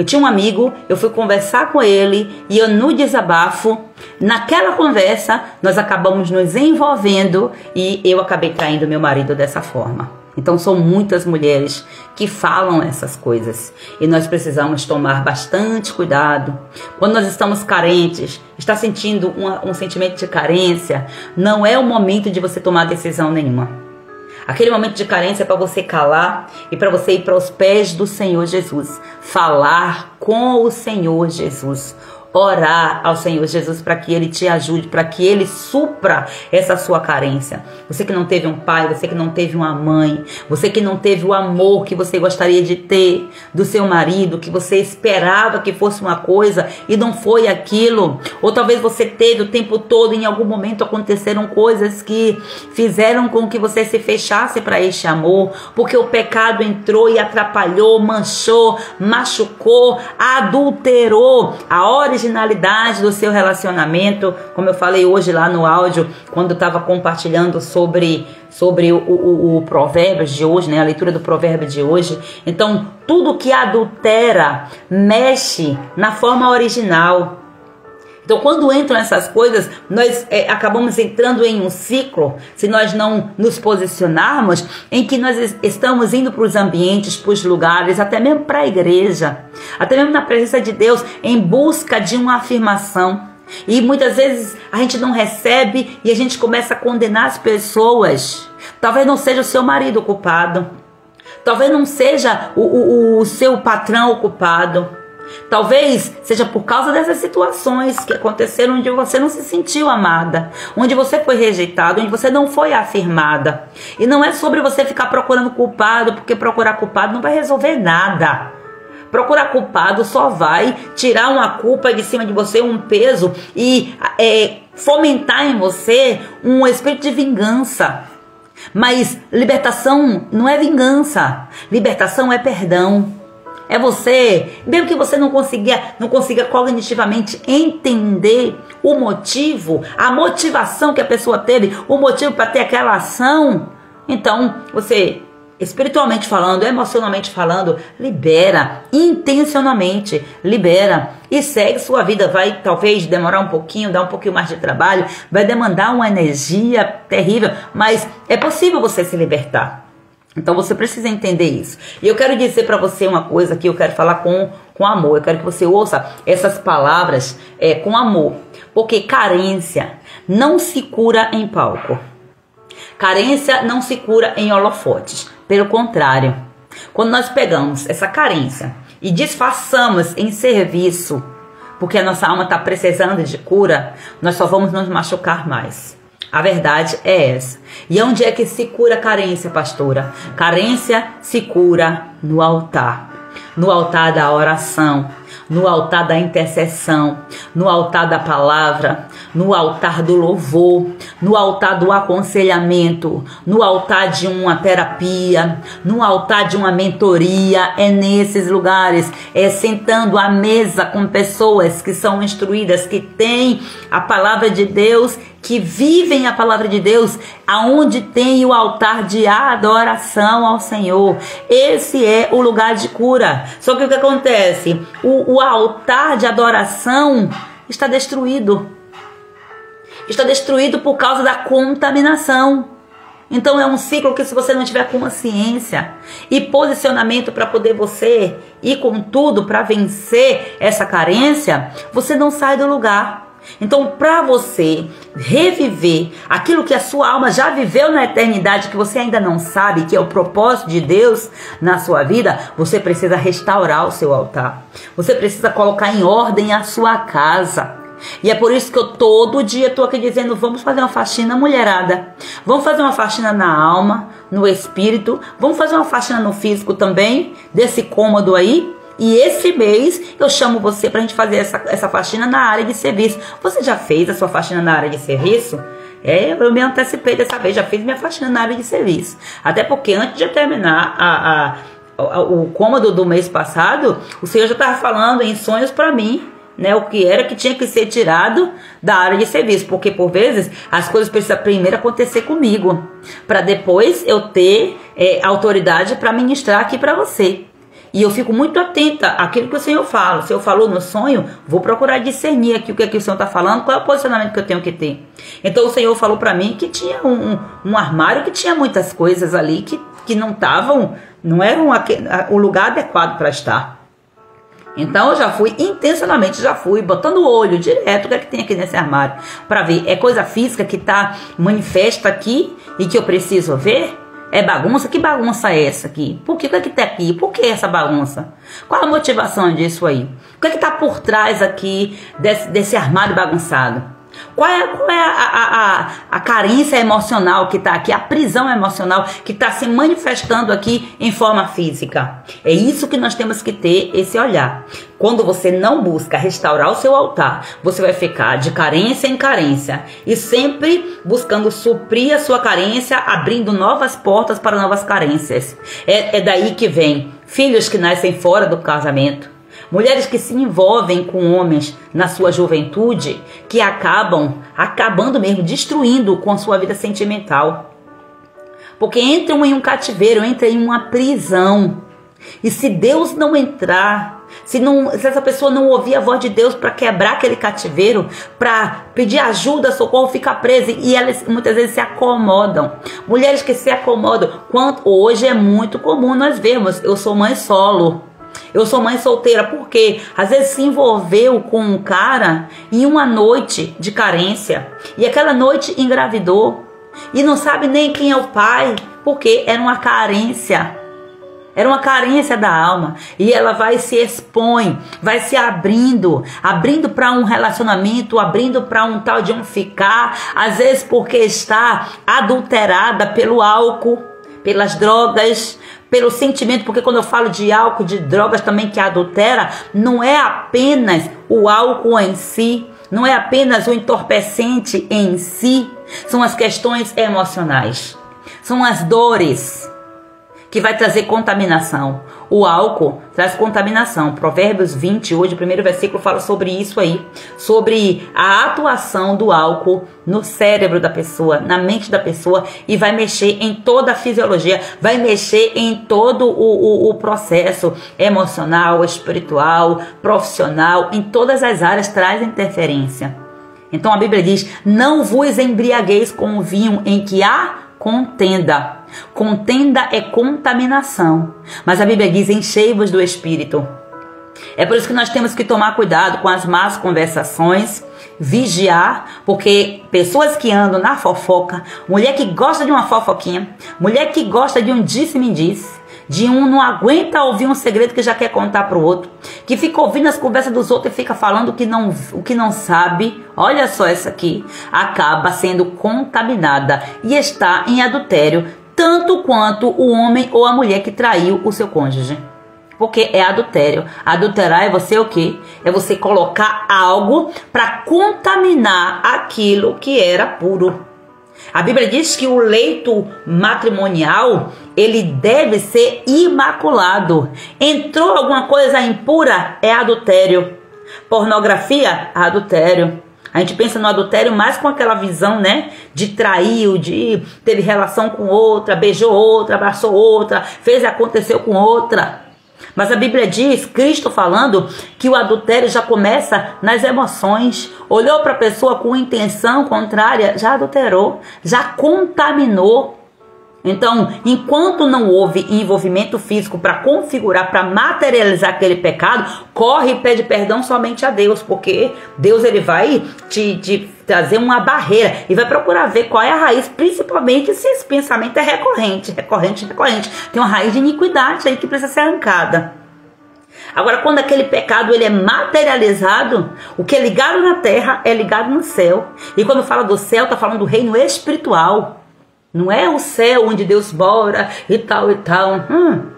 tinha um amigo, eu fui conversar com ele e eu no desabafo, naquela conversa, nós acabamos nos envolvendo e eu acabei traindo meu marido dessa forma. Então são muitas mulheres que falam essas coisas e nós precisamos tomar bastante cuidado. Quando nós estamos carentes, está sentindo um sentimento de carência, não é o momento de você tomar decisão nenhuma. Aquele momento de carência é para você calar e para você ir para os pés do Senhor Jesus. Falar com o Senhor Jesus. Orar ao Senhor Jesus para que Ele te ajude, para que Ele supra essa sua carência. Você que não teve um pai, você que não teve uma mãe, você que não teve o amor que você gostaria de ter do seu marido, que você esperava que fosse uma coisa e não foi aquilo. Ou talvez você teve o tempo todo e em algum momento aconteceram coisas que fizeram com que você se fechasse para este amor, porque o pecado entrou e atrapalhou, manchou, machucou, adulterou a originalidade do seu relacionamento, como eu falei hoje lá no áudio, quando eu estava compartilhando sobre o provérbio de hoje, né, a leitura do provérbio de hoje. Então, tudo que adultera mexe na forma original. Então, quando entram essas coisas, nós acabamos entrando em um ciclo, se nós não nos posicionarmos, em que nós estamos indo para os ambientes, para os lugares, até mesmo para a igreja, até mesmo na presença de Deus, em busca de uma afirmação. E muitas vezes a gente não recebe e a gente começa a condenar as pessoas. Talvez não seja o seu marido o culpado, talvez não seja o seu patrão o culpado. Talvez seja por causa dessas situações que aconteceram onde você não se sentiu amada, onde você foi rejeitada, onde você não foi afirmada. E não é sobre você ficar procurando culpado, porque procurar culpado não vai resolver nada. Procurar culpado só vai tirar uma culpa de cima de você, um peso, e fomentar em você um espírito de vingança. Mas libertação não é vingança, libertação é perdão. É você, mesmo que você não consiga cognitivamente entender o motivo, a motivação que a pessoa teve, o motivo para ter aquela ação. Então, você, espiritualmente falando, emocionalmente falando, libera, intencionalmente libera e segue sua vida. Vai talvez demorar um pouquinho, dar um pouquinho mais de trabalho, vai demandar uma energia terrível, mas é possível você se libertar. Então você precisa entender isso. E eu quero dizer para você uma coisa que eu quero falar com amor. Eu quero que você ouça essas palavras com amor. Porque carência não se cura em palco. Carência não se cura em holofotes. Pelo contrário, quando nós pegamos essa carência e disfarçamos em serviço, porque a nossa alma está precisando de cura, nós só vamos nos machucar mais. A verdade é essa. E onde é que se cura a carência, pastora? Carência se cura no altar. No altar da oração, no altar da intercessão, no altar da palavra, no altar do louvor, no altar do aconselhamento, no altar de uma terapia, no altar de uma mentoria. É nesses lugares, sentando à mesa com pessoas que são instruídas, que têm a palavra de Deus, que vivem a palavra de Deus, aonde tem o altar de adoração ao Senhor. Esse é o lugar de cura. Só que o que acontece? O altar de adoração está destruído. Está destruído por causa da contaminação. Então é um ciclo que, se você não tiver consciência e posicionamento para poder você ir com tudo para vencer essa carência, você não sai do lugar. Então, para você reviver aquilo que a sua alma já viveu na eternidade, que você ainda não sabe, que é o propósito de Deus na sua vida, você precisa restaurar o seu altar. Você precisa colocar em ordem a sua casa. E é por isso que eu todo dia estou aqui dizendo: vamos fazer uma faxina, mulherada. Vamos fazer uma faxina na alma, no espírito. Vamos fazer uma faxina no físico também, desse cômodo aí. E esse mês eu chamo você para a gente fazer essa faxina na área de serviço. Você já fez a sua faxina na área de serviço? Eu me antecipei dessa vez, já fiz minha faxina na área de serviço. Até porque antes de eu terminar o cômodo do mês passado, o Senhor já estava falando em sonhos para mim. né, o que era que tinha que ser tirado da área de serviço, porque por vezes as coisas precisam primeiro acontecer comigo, para depois eu ter autoridade para ministrar aqui para você. E eu fico muito atenta àquilo que o Senhor fala. Se eu falou no sonho, vou procurar discernir aqui o que o Senhor está falando, qual é o posicionamento que eu tenho que ter. Então o Senhor falou para mim que tinha um armário que tinha muitas coisas ali que não estavam, não eram o lugar adequado para estar. Então eu já fui, intencionalmente, botando o olho direto o que é que tem aqui nesse armário, para ver, é coisa física que está manifesta aqui e que eu preciso ver? É bagunça? Que bagunça é essa aqui? Por que? O que é que tá aqui? Por que essa bagunça? Qual a motivação disso aí? O que é que tá por trás aqui desse armário bagunçado? Qual é a carência emocional que está aqui, a prisão emocional que está se manifestando aqui em forma física? É isso que nós temos que ter, esse olhar. Quando você não busca restaurar o seu altar, você vai ficar de carência em carência e sempre buscando suprir a sua carência, abrindo novas portas para novas carências. É daí que vem filhos que nascem fora do casamento, mulheres que se envolvem com homens na sua juventude, que acabando mesmo, destruindo com a sua vida sentimental. Porque entram em um cativeiro, entram em uma prisão. E se Deus não entrar, se essa pessoa não ouvir a voz de Deus para quebrar aquele cativeiro, para pedir ajuda, socorro, fica presa. E elas muitas vezes se acomodam. Mulheres que se acomodam. Hoje é muito comum nós vermos. Eu sou mãe solo. Eu sou mãe solteira, porque às vezes se envolveu com um cara em uma noite de carência e aquela noite engravidou e não sabe nem quem é o pai, porque era uma carência da alma, e ela vai se expõe, vai se abrindo para um relacionamento, abrindo para um tal de um ficar, às vezes porque está adulterada pelo álcool, pelas drogas, pelo sentimento, porque quando eu falo de álcool, de drogas também que adultera, não é apenas o álcool em si, não é apenas o entorpecente em si, são as questões emocionais, são as dores que vai trazer contaminação. O álcool traz contaminação. Provérbios 20, hoje o primeiro versículo fala sobre isso aí, sobre a atuação do álcool no cérebro da pessoa, na mente da pessoa, e vai mexer em toda a fisiologia, vai mexer em todo o processo emocional, espiritual, profissional, em todas as áreas traz interferência. Então a Bíblia diz: não vos embriagueis com o vinho em que há contenda. Contenda é contaminação, mas a Bíblia diz: enchei-vos do Espírito. É por isso que nós temos que tomar cuidado com as más conversações, vigiar, porque pessoas que andam na fofoca, mulher que gosta de uma fofoquinha, mulher que gosta de um disse-me-disse, de um não aguenta ouvir um segredo que já quer contar para o outro, que fica ouvindo as conversas dos outros e fica falando o que não sabe. Olha só essa aqui, acaba sendo contaminada e está em adultério, tanto quanto o homem ou a mulher que traiu o seu cônjuge. Porque é adultério. Adulterar é você o quê? É você colocar algo para contaminar aquilo que era puro. A Bíblia diz que o leito matrimonial, ele deve ser imaculado. Entrou alguma coisa impura, é adultério. Pornografia, adultério. A gente pensa no adultério mais com aquela visão, né? De trair, de teve relação com outra, beijou outra, abraçou outra, fez e aconteceu com outra. Mas a Bíblia diz, Cristo falando, que o adultério já começa nas emoções. Olhou para a pessoa com intenção contrária, já adulterou, já contaminou. Então, enquanto não houve envolvimento físico para configurar, para materializar aquele pecado, corre e pede perdão somente a Deus, porque Deus ele vai te trazer uma barreira e vai procurar ver qual é a raiz, principalmente se esse pensamento é recorrente. Tem uma raiz de iniquidade aí que precisa ser arrancada. Agora, quando aquele pecado ele é materializado, o que é ligado na terra é ligado no céu. E quando fala do céu, está falando do reino espiritual. Não é o céu onde Deus mora e tal e tal.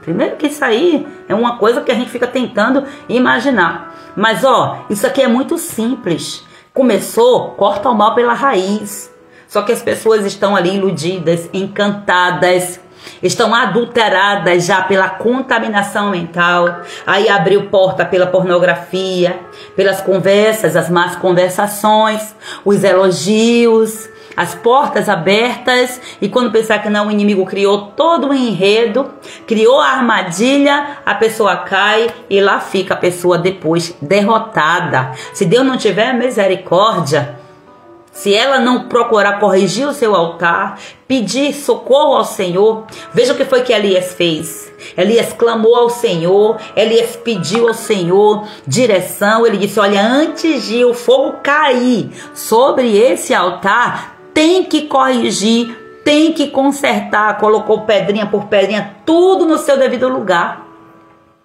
Primeiro que isso aí é uma coisa que a gente fica tentando imaginar. Mas isso aqui é muito simples. Começou, corta o mal pela raiz. Só que as pessoas estão ali iludidas, encantadas. estão adulteradas já pela contaminação mental. Aí abriu porta pela pornografia, pelas conversas, as más conversações, os elogios, as portas abertas. E quando pensar que não, o inimigo criou todo o enredo, criou a armadilha, a pessoa cai e lá fica a pessoa depois derrotada. Se Deus não tiver misericórdia, se ela não procurar corrigir o seu altar, pedir socorro ao Senhor, veja o que foi que Elias fez. Elias clamou ao Senhor, Elias pediu ao Senhor direção. Ele disse: olha, antes de o fogo cair sobre esse altar, tem que corrigir, tem que consertar. Colocou pedrinha por pedrinha, tudo no seu devido lugar.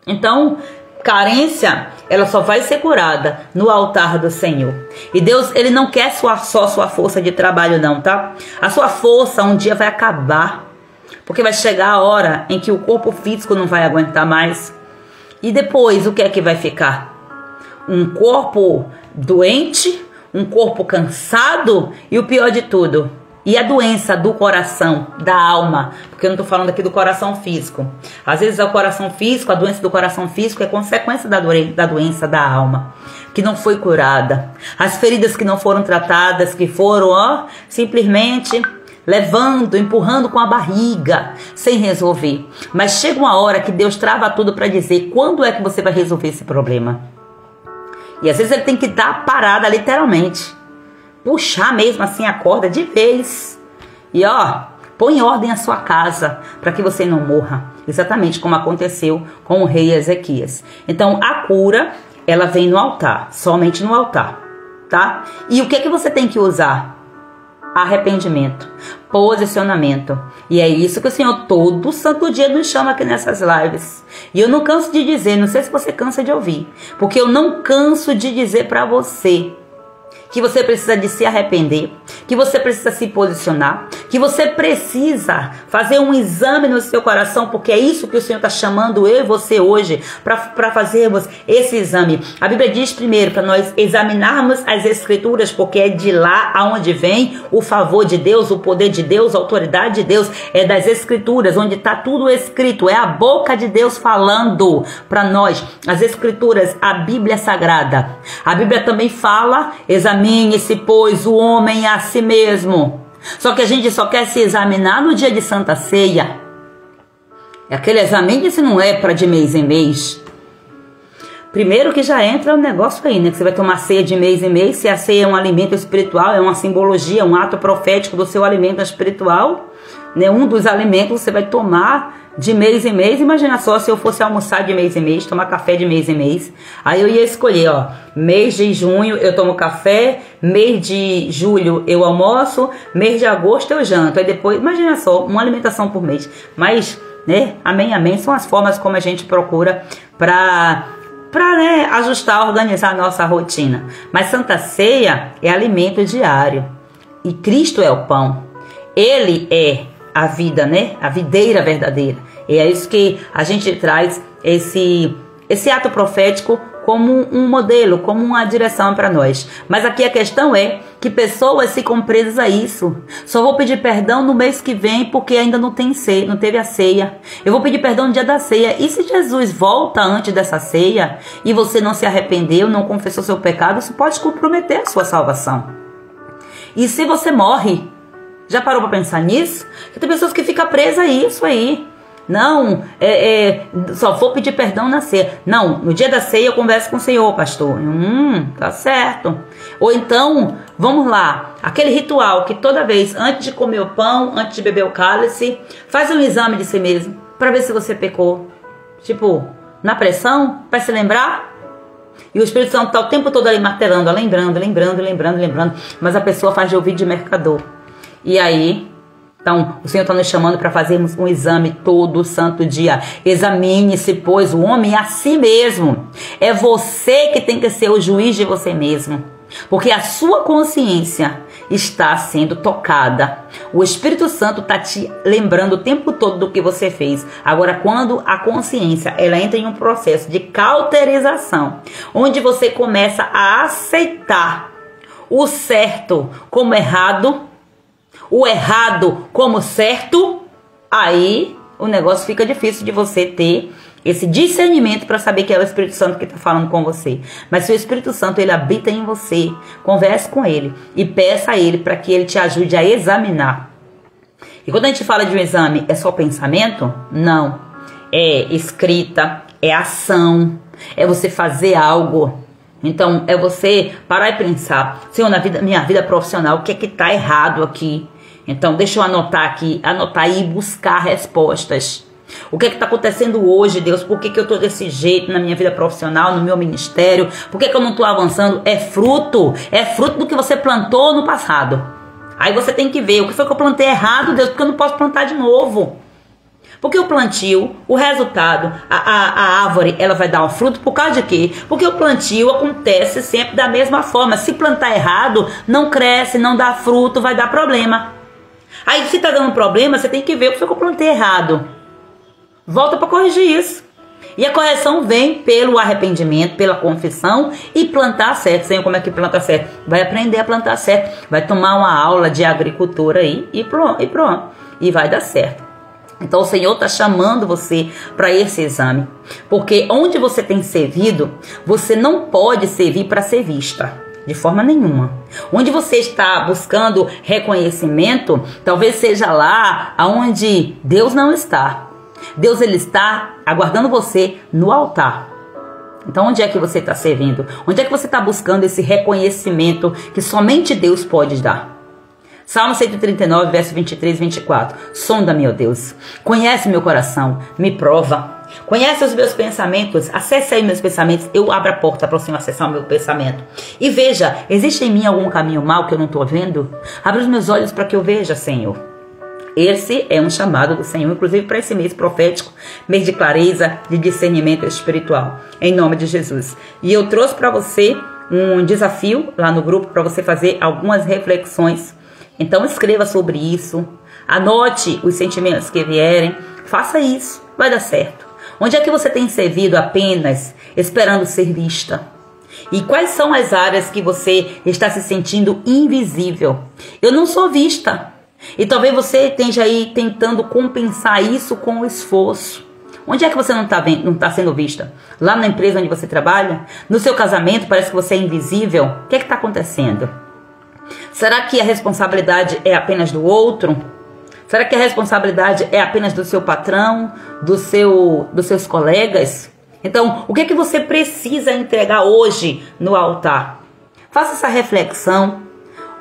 Então, carência, ela só vai ser curada no altar do Senhor. E Deus, Ele não quer só sua força de trabalho não, tá? A sua força um dia vai acabar, porque vai chegar a hora em que o corpo físico não vai aguentar mais. E depois, o que é que vai ficar? Um corpo doente, um corpo cansado e o pior de tudo, e a doença do coração, da alma, porque eu não estou falando aqui do coração físico. Às vezes é o coração físico, a doença do coração físico é consequência da doença da alma, que não foi curada. As feridas que não foram tratadas, que foram simplesmente levando, empurrando com a barriga, sem resolver. Mas chega uma hora que Deus trava tudo para dizer quando é que você vai resolver esse problema. E às vezes Ele tem que dar a parada literalmente, puxar mesmo assim a corda de vez. E põe em ordem a sua casa para que você não morra. Exatamente como aconteceu com o rei Ezequias. Então a cura, ela vem no altar, somente no altar, tá? E o que é que você tem que usar? Arrependimento, posicionamento. E é isso que o Senhor todo santo dia nos chama aqui nessas lives. E eu não canso de dizer, não sei se você cansa de ouvir, porque eu não canso de dizer para você que você precisa de se arrepender, que você precisa se posicionar, que você precisa fazer um exame no seu coração, porque é isso que o Senhor está chamando eu e você hoje, para fazermos esse exame. A Bíblia diz primeiro para nós examinarmos as Escrituras, porque é de lá aonde vem o favor de Deus, o poder de Deus, a autoridade de Deus, é das Escrituras, onde está tudo escrito, é a boca de Deus falando para nós. As Escrituras, a Bíblia Sagrada. A Bíblia também fala, examine-se, pois, o homem a si mesmo. Só que a gente só quer se examinar no dia de Santa Ceia. Aquele exame se não é para de mês em mês. Primeiro que já entra o negócio aí, né? Que você vai tomar ceia de mês em mês. Se a ceia é um alimento espiritual, é uma simbologia, um ato profético do seu alimento espiritual, né? Um dos alimentos você vai tomar de mês em mês. Imagina só se eu fosse almoçar de mês em mês, tomar café de mês em mês. Aí eu ia escolher, mês de junho eu tomo café, mês de julho eu almoço, mês de agosto eu janto. Aí depois, imagina só, uma alimentação por mês. Mas, né, amém, amém, são as formas como a gente procura para ajustar, organizar a nossa rotina. Mas Santa Ceia é alimento diário. E Cristo é o pão. Ele é a vida, né? A videira verdadeira. E é isso que a gente traz esse ato profético como um modelo, como uma direção para nós. Mas aqui a questão é que pessoas ficam presas a isso. Só vou pedir perdão no mês que vem porque ainda não teve a ceia. Eu vou pedir perdão no dia da ceia. E se Jesus volta antes dessa ceia e você não se arrependeu, não confessou seu pecado, isso pode comprometer a sua salvação. E se você morre? Já parou para pensar nisso? Que tem pessoas que ficam presas a isso aí. Não, só vou pedir perdão na ceia. Não, no dia da ceia eu converso com o Senhor, pastor. Tá certo. Ou então, vamos lá, aquele ritual que toda vez, antes de comer o pão, antes de beber o cálice, faz um exame de si mesmo, para ver se você pecou. Tipo, na pressão, para se lembrar. E o Espírito Santo está o tempo todo ali martelando, lembrando. Mas a pessoa faz de ouvido de mercador. E aí, então, o Senhor está nos chamando para fazermos um exame todo santo dia. Examine-se, pois, o homem a si mesmo. É você que tem que ser o juiz de você mesmo. Porque a sua consciência está sendo tocada. O Espírito Santo está te lembrando o tempo todo do que você fez. Agora, quando a consciência ela entra em um processo de cauterização, onde você começa a aceitar o certo como errado, o errado como certo, aí o negócio fica difícil de você ter esse discernimento para saber que é o Espírito Santo que está falando com você. Mas se o Espírito Santo ele habita em você, converse com ele e peça a ele para que ele te ajude a examinar. E quando a gente fala de um exame, é só pensamento? Não. É escrita, é ação, é você fazer algo. Então, é você parar e pensar, Senhor, minha vida profissional, o que é que está errado aqui? Então, deixa eu anotar aqui, anotar e buscar respostas. O que é que está acontecendo hoje, Deus? Por que eu estou desse jeito na minha vida profissional, no meu ministério? Por que eu não estou avançando? É fruto do que você plantou no passado. Aí você tem que ver, o que foi que eu plantei errado, Deus? Porque eu não posso plantar de novo. Porque o plantio, o resultado, a árvore, ela vai dar um fruto por causa de quê? Porque o plantio acontece sempre da mesma forma. Se plantar errado, não cresce, não dá fruto, vai dar problema. Aí se está dando problema, você tem que ver o que foi que eu plantei errado. Volta para corrigir isso. E a correção vem pelo arrependimento, pela confissão e plantar certo. Senhor, como é que planta certo? Vai aprender a plantar certo. Vai tomar uma aula de agricultura aí e pronto. E vai dar certo. Então o Senhor está chamando você para esse exame. Porque onde você tem servido, você não pode servir para ser vista. De forma nenhuma. Onde você está buscando reconhecimento, talvez seja lá onde Deus não está. Deus ele está aguardando você no altar. Então onde é que você está servindo? Onde é que você está buscando esse reconhecimento que somente Deus pode dar? Salmo 139, verso 23 e 24. Sonda-me, ó Deus, conhece meu coração, me prova, conhece os meus pensamentos, acesse aí meus pensamentos, eu abro a porta para você acessar o meu pensamento. E veja, existe em mim algum caminho mau que eu não estou vendo? Abre os meus olhos para que eu veja, Senhor. Esse é um chamado do Senhor, inclusive para esse mês profético, mês de clareza, de discernimento espiritual, em nome de Jesus. E eu trouxe para você um desafio lá no grupo para você fazer algumas reflexões. Então escreva sobre isso, anote os sentimentos que vierem, faça isso, vai dar certo. Onde é que você tem servido apenas esperando ser vista? E quais são as áreas que você está se sentindo invisível? Eu não sou vista. E talvez você esteja aí tentando compensar isso com o esforço. Onde é que você não está sendo vista? Lá na empresa onde você trabalha? No seu casamento parece que você é invisível? O que é que está acontecendo? Será que a responsabilidade é apenas do outro? Será que a responsabilidade é apenas do seu patrão, dos seus colegas? Então, o que é que você precisa entregar hoje no altar? Faça essa reflexão,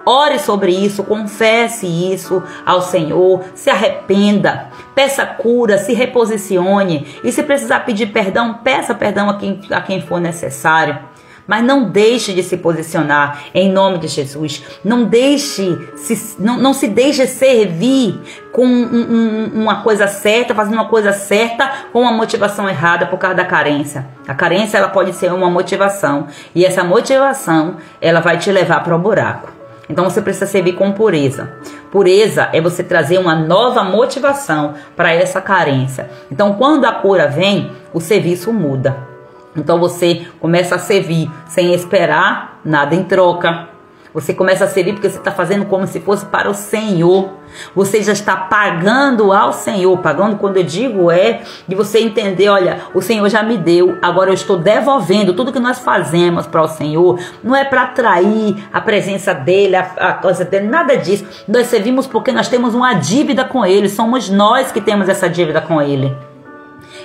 ore sobre isso, confesse isso ao Senhor, se arrependa, peça cura, se reposicione e se precisar pedir perdão, peça perdão a quem for necessário. Mas não deixe de se posicionar em nome de Jesus. Não se deixe servir com uma coisa certa, fazendo uma coisa certa com uma motivação errada por causa da carência. A carência ela pode ser uma motivação e essa motivação ela vai te levar para o buraco. Então você precisa servir com pureza. Pureza é você trazer uma nova motivação para essa carência. Então quando a cura vem, o serviço muda. Então você começa a servir sem esperar nada em troca. Você começa a servir porque você está fazendo como se fosse para o Senhor. Você já está pagando ao Senhor. Pagando, quando eu digo, é de você entender, olha, o Senhor já me deu, agora eu estou devolvendo. Tudo que nós fazemos para o Senhor não é para atrair a presença dEle, a coisa dEle, nada disso. Nós servimos porque nós temos uma dívida com Ele. Somos nós que temos essa dívida com Ele.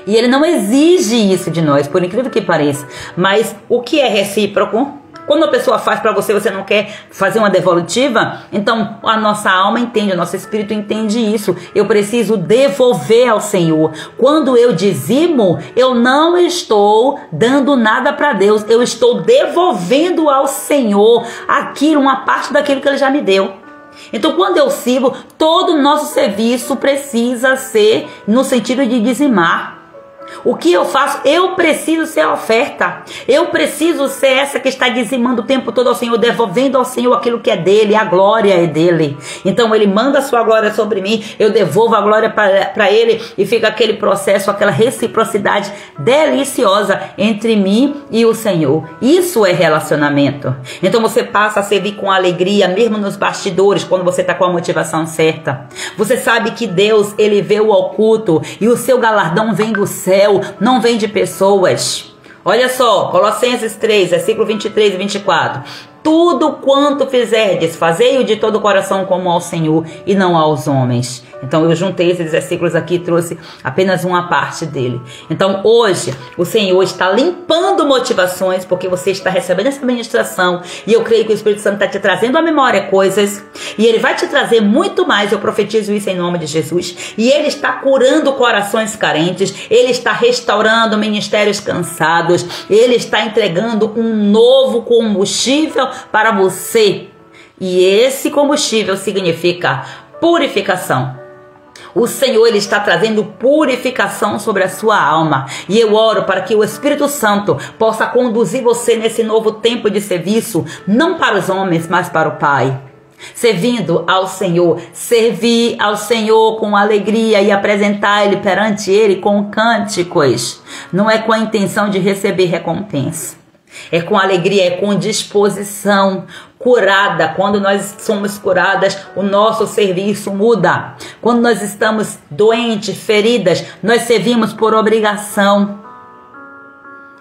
E Ele não exige isso de nós, por incrível que pareça. Mas o que é recíproco? Quando a pessoa faz para você, você não quer fazer uma devolutiva? Então a nossa alma entende, o nosso espírito entende isso. Eu preciso devolver ao Senhor. Quando eu dizimo, eu não estou dando nada para Deus. Eu estou devolvendo ao Senhor aquilo, uma parte daquilo que Ele já me deu. Então quando eu sirvo, todo o nosso serviço precisa ser no sentido de dizimar. O que eu faço? Eu preciso ser a oferta. Eu preciso ser essa que está dizimando o tempo todo ao Senhor, devolvendo ao Senhor aquilo que é dele, a glória é dele. Então ele manda a sua glória sobre mim, eu devolvo a glória para ele e fica aquele processo, aquela reciprocidade deliciosa entre mim e o Senhor. Isso é relacionamento. Então você passa a servir com alegria, mesmo nos bastidores, quando você está com a motivação certa. Você sabe que Deus, ele vê o oculto e o seu galardão vem do céu, não vem de pessoas. Olha só, Colossenses 3, versículo 23 e 24. Tudo quanto fizerdes, fazei-o de todo o coração como ao Senhor e não aos homens. Então eu juntei esses versículos aqui e trouxe apenas uma parte dele. Então hoje o Senhor está limpando motivações, porque você está recebendo essa ministração e eu creio que o Espírito Santo está te trazendo à memória coisas e ele vai te trazer muito mais. Eu profetizo isso em nome de Jesus. E ele está curando corações carentes, ele está restaurando ministérios cansados, ele está entregando um novo combustível para você. E esse combustível significa purificação. O Senhor, ele está trazendo purificação sobre a sua alma. E eu oro para que o Espírito Santo possa conduzir você nesse novo tempo de serviço, não para os homens, mas para o Pai. Servindo ao Senhor, servir ao Senhor com alegria e apresentar Ele perante Ele com cânticos. Não é com a intenção de receber recompensa. É com alegria, é com disposição. Curada, quando nós somos curadas, o nosso serviço muda. Quando nós estamos doentes, feridas, nós servimos por obrigação.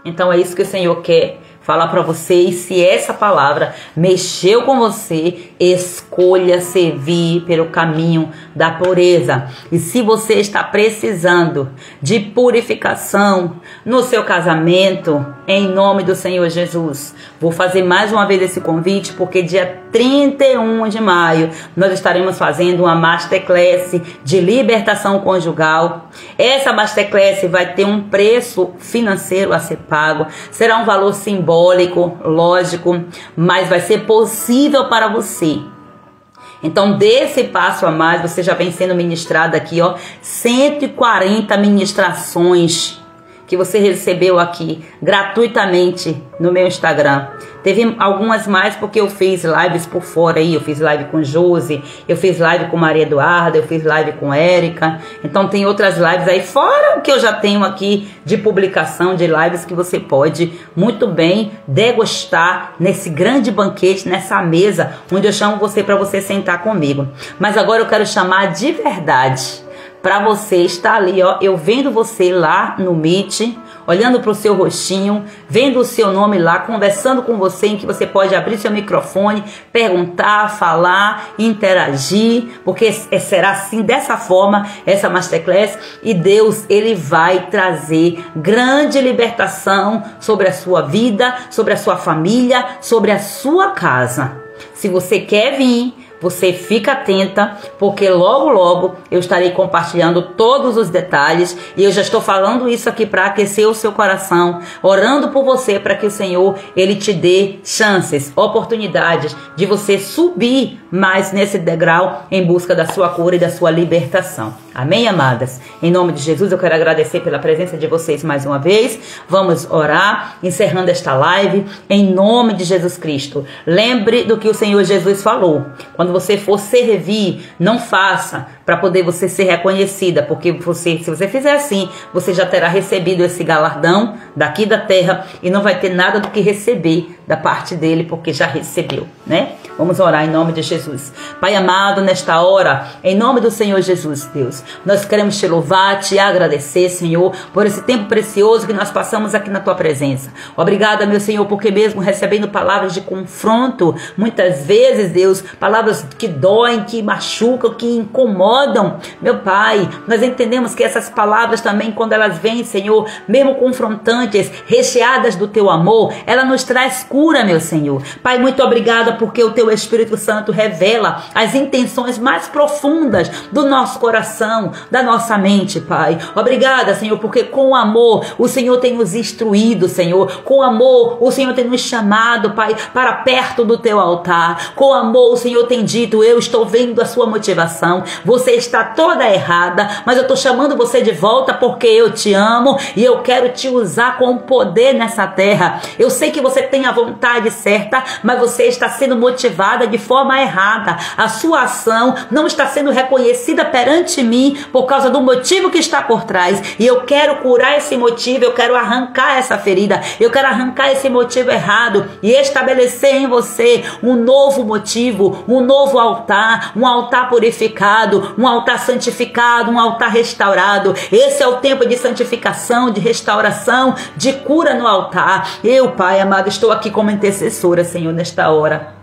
Então é isso que o Senhor quer falar para você. E se essa palavra mexeu com você, escolha servir pelo caminho da pureza. E se você está precisando de purificação no seu casamento, em nome do Senhor Jesus, vou fazer mais uma vez esse convite, porque dia 31 de maio nós estaremos fazendo uma Masterclass de libertação conjugal. Essa Masterclass vai ter um preço financeiro a ser pago, será um valor simbólico, lógico, mas vai ser possível para você. Então, desse passo a mais, você já vem sendo ministrado aqui, ó, 140 ministrações que você recebeu aqui gratuitamente no meu Instagram. Teve algumas mais porque eu fiz lives por fora aí, eu fiz live com Josi, eu fiz live com Maria Eduarda, eu fiz live com Érica. Então tem outras lives aí fora o que eu já tenho aqui de publicação de lives que você pode muito bem degustar nesse grande banquete, nessa mesa onde eu chamo você para você sentar comigo. Mas agora eu quero chamar de verdade para você estar ali, ó, eu vendo você lá no Meet, olhando para o seu rostinho, vendo o seu nome lá, conversando com você, em que você pode abrir seu microfone, perguntar, falar, interagir, porque será assim, dessa forma, essa Masterclass, e Deus, ele vai trazer grande libertação sobre a sua vida, sobre a sua família, sobre a sua casa. Se você quer vir, você fica atenta, porque logo logo eu estarei compartilhando todos os detalhes e eu já estou falando isso aqui para aquecer o seu coração, orando por você para que o Senhor, ele te dê chances, oportunidades de você subir mais nesse degrau em busca da sua cura e da sua libertação. Amém, amadas? Em nome de Jesus, eu quero agradecer pela presença de vocês mais uma vez. Vamos orar, encerrando esta live, em nome de Jesus Cristo. Lembre do que o Senhor Jesus falou. Quando você for servir, não faça para poder você ser reconhecida, porque se você fizer assim, você já terá recebido esse galardão daqui da terra e não vai ter nada do que receber da parte dele, porque já recebeu, né? Vamos orar em nome de Jesus. Pai amado, nesta hora, em nome do Senhor Jesus, Deus, nós queremos te louvar, te agradecer, Senhor, por esse tempo precioso que nós passamos aqui na tua presença. Obrigada, meu Senhor, porque mesmo recebendo palavras de confronto, muitas vezes, Deus, palavras que doem, que machucam, que incomodam, meu Pai, nós entendemos que essas palavras também, quando elas vêm, Senhor, mesmo confrontantes, recheadas do teu amor, ela nos traz cura, meu Senhor. Pai, muito obrigada porque o teu Espírito Santo revela as intenções mais profundas do nosso coração, da nossa mente, Pai. Obrigada, Senhor, porque com amor o Senhor tem nos instruído, Senhor. Com amor o Senhor tem nos chamado, Pai, para perto do teu altar. Com amor o Senhor tem dito, eu estou vendo a sua motivação. Você você está toda errada, mas eu estou chamando você de volta porque eu te amo e eu quero te usar com poder nessa terra. Eu sei que você tem a vontade certa, mas você está sendo motivada de forma errada. A sua ação não está sendo reconhecida perante mim por causa do motivo que está por trás. E eu quero curar esse motivo, eu quero arrancar essa ferida, eu quero arrancar esse motivo errado e estabelecer em você um novo motivo, um novo altar, um altar purificado, um altar santificado, um altar restaurado. Esse é o tempo de santificação, de restauração, de cura no altar. Eu, Pai amado, estou aqui como intercessora, Senhor, nesta hora.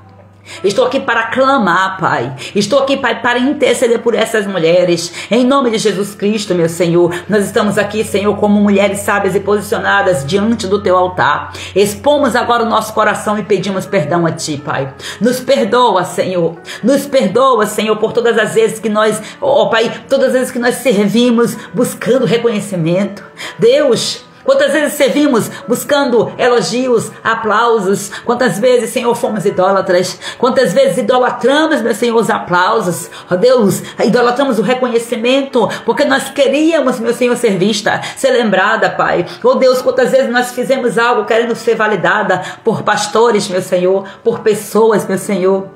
Estou aqui para clamar, Pai. Estou aqui, Pai, para interceder por essas mulheres. Em nome de Jesus Cristo, meu Senhor. Nós estamos aqui, Senhor, como mulheres sábias e posicionadas diante do Teu altar. Expomos agora o nosso coração e pedimos perdão a Ti, Pai. Nos perdoa, Senhor. Nos perdoa, Senhor, por todas as vezes que nós, Pai, todas as vezes que nós servimos buscando reconhecimento. Deus, quantas vezes servimos buscando elogios, aplausos? Quantas vezes, Senhor, fomos idólatras? Quantas vezes idolatramos, meu Senhor, os aplausos? Ó Deus, idolatramos o reconhecimento, porque nós queríamos, meu Senhor, ser vista, ser lembrada, Pai. Ó Deus, quantas vezes nós fizemos algo querendo ser validada por pastores, meu Senhor, por pessoas, meu Senhor,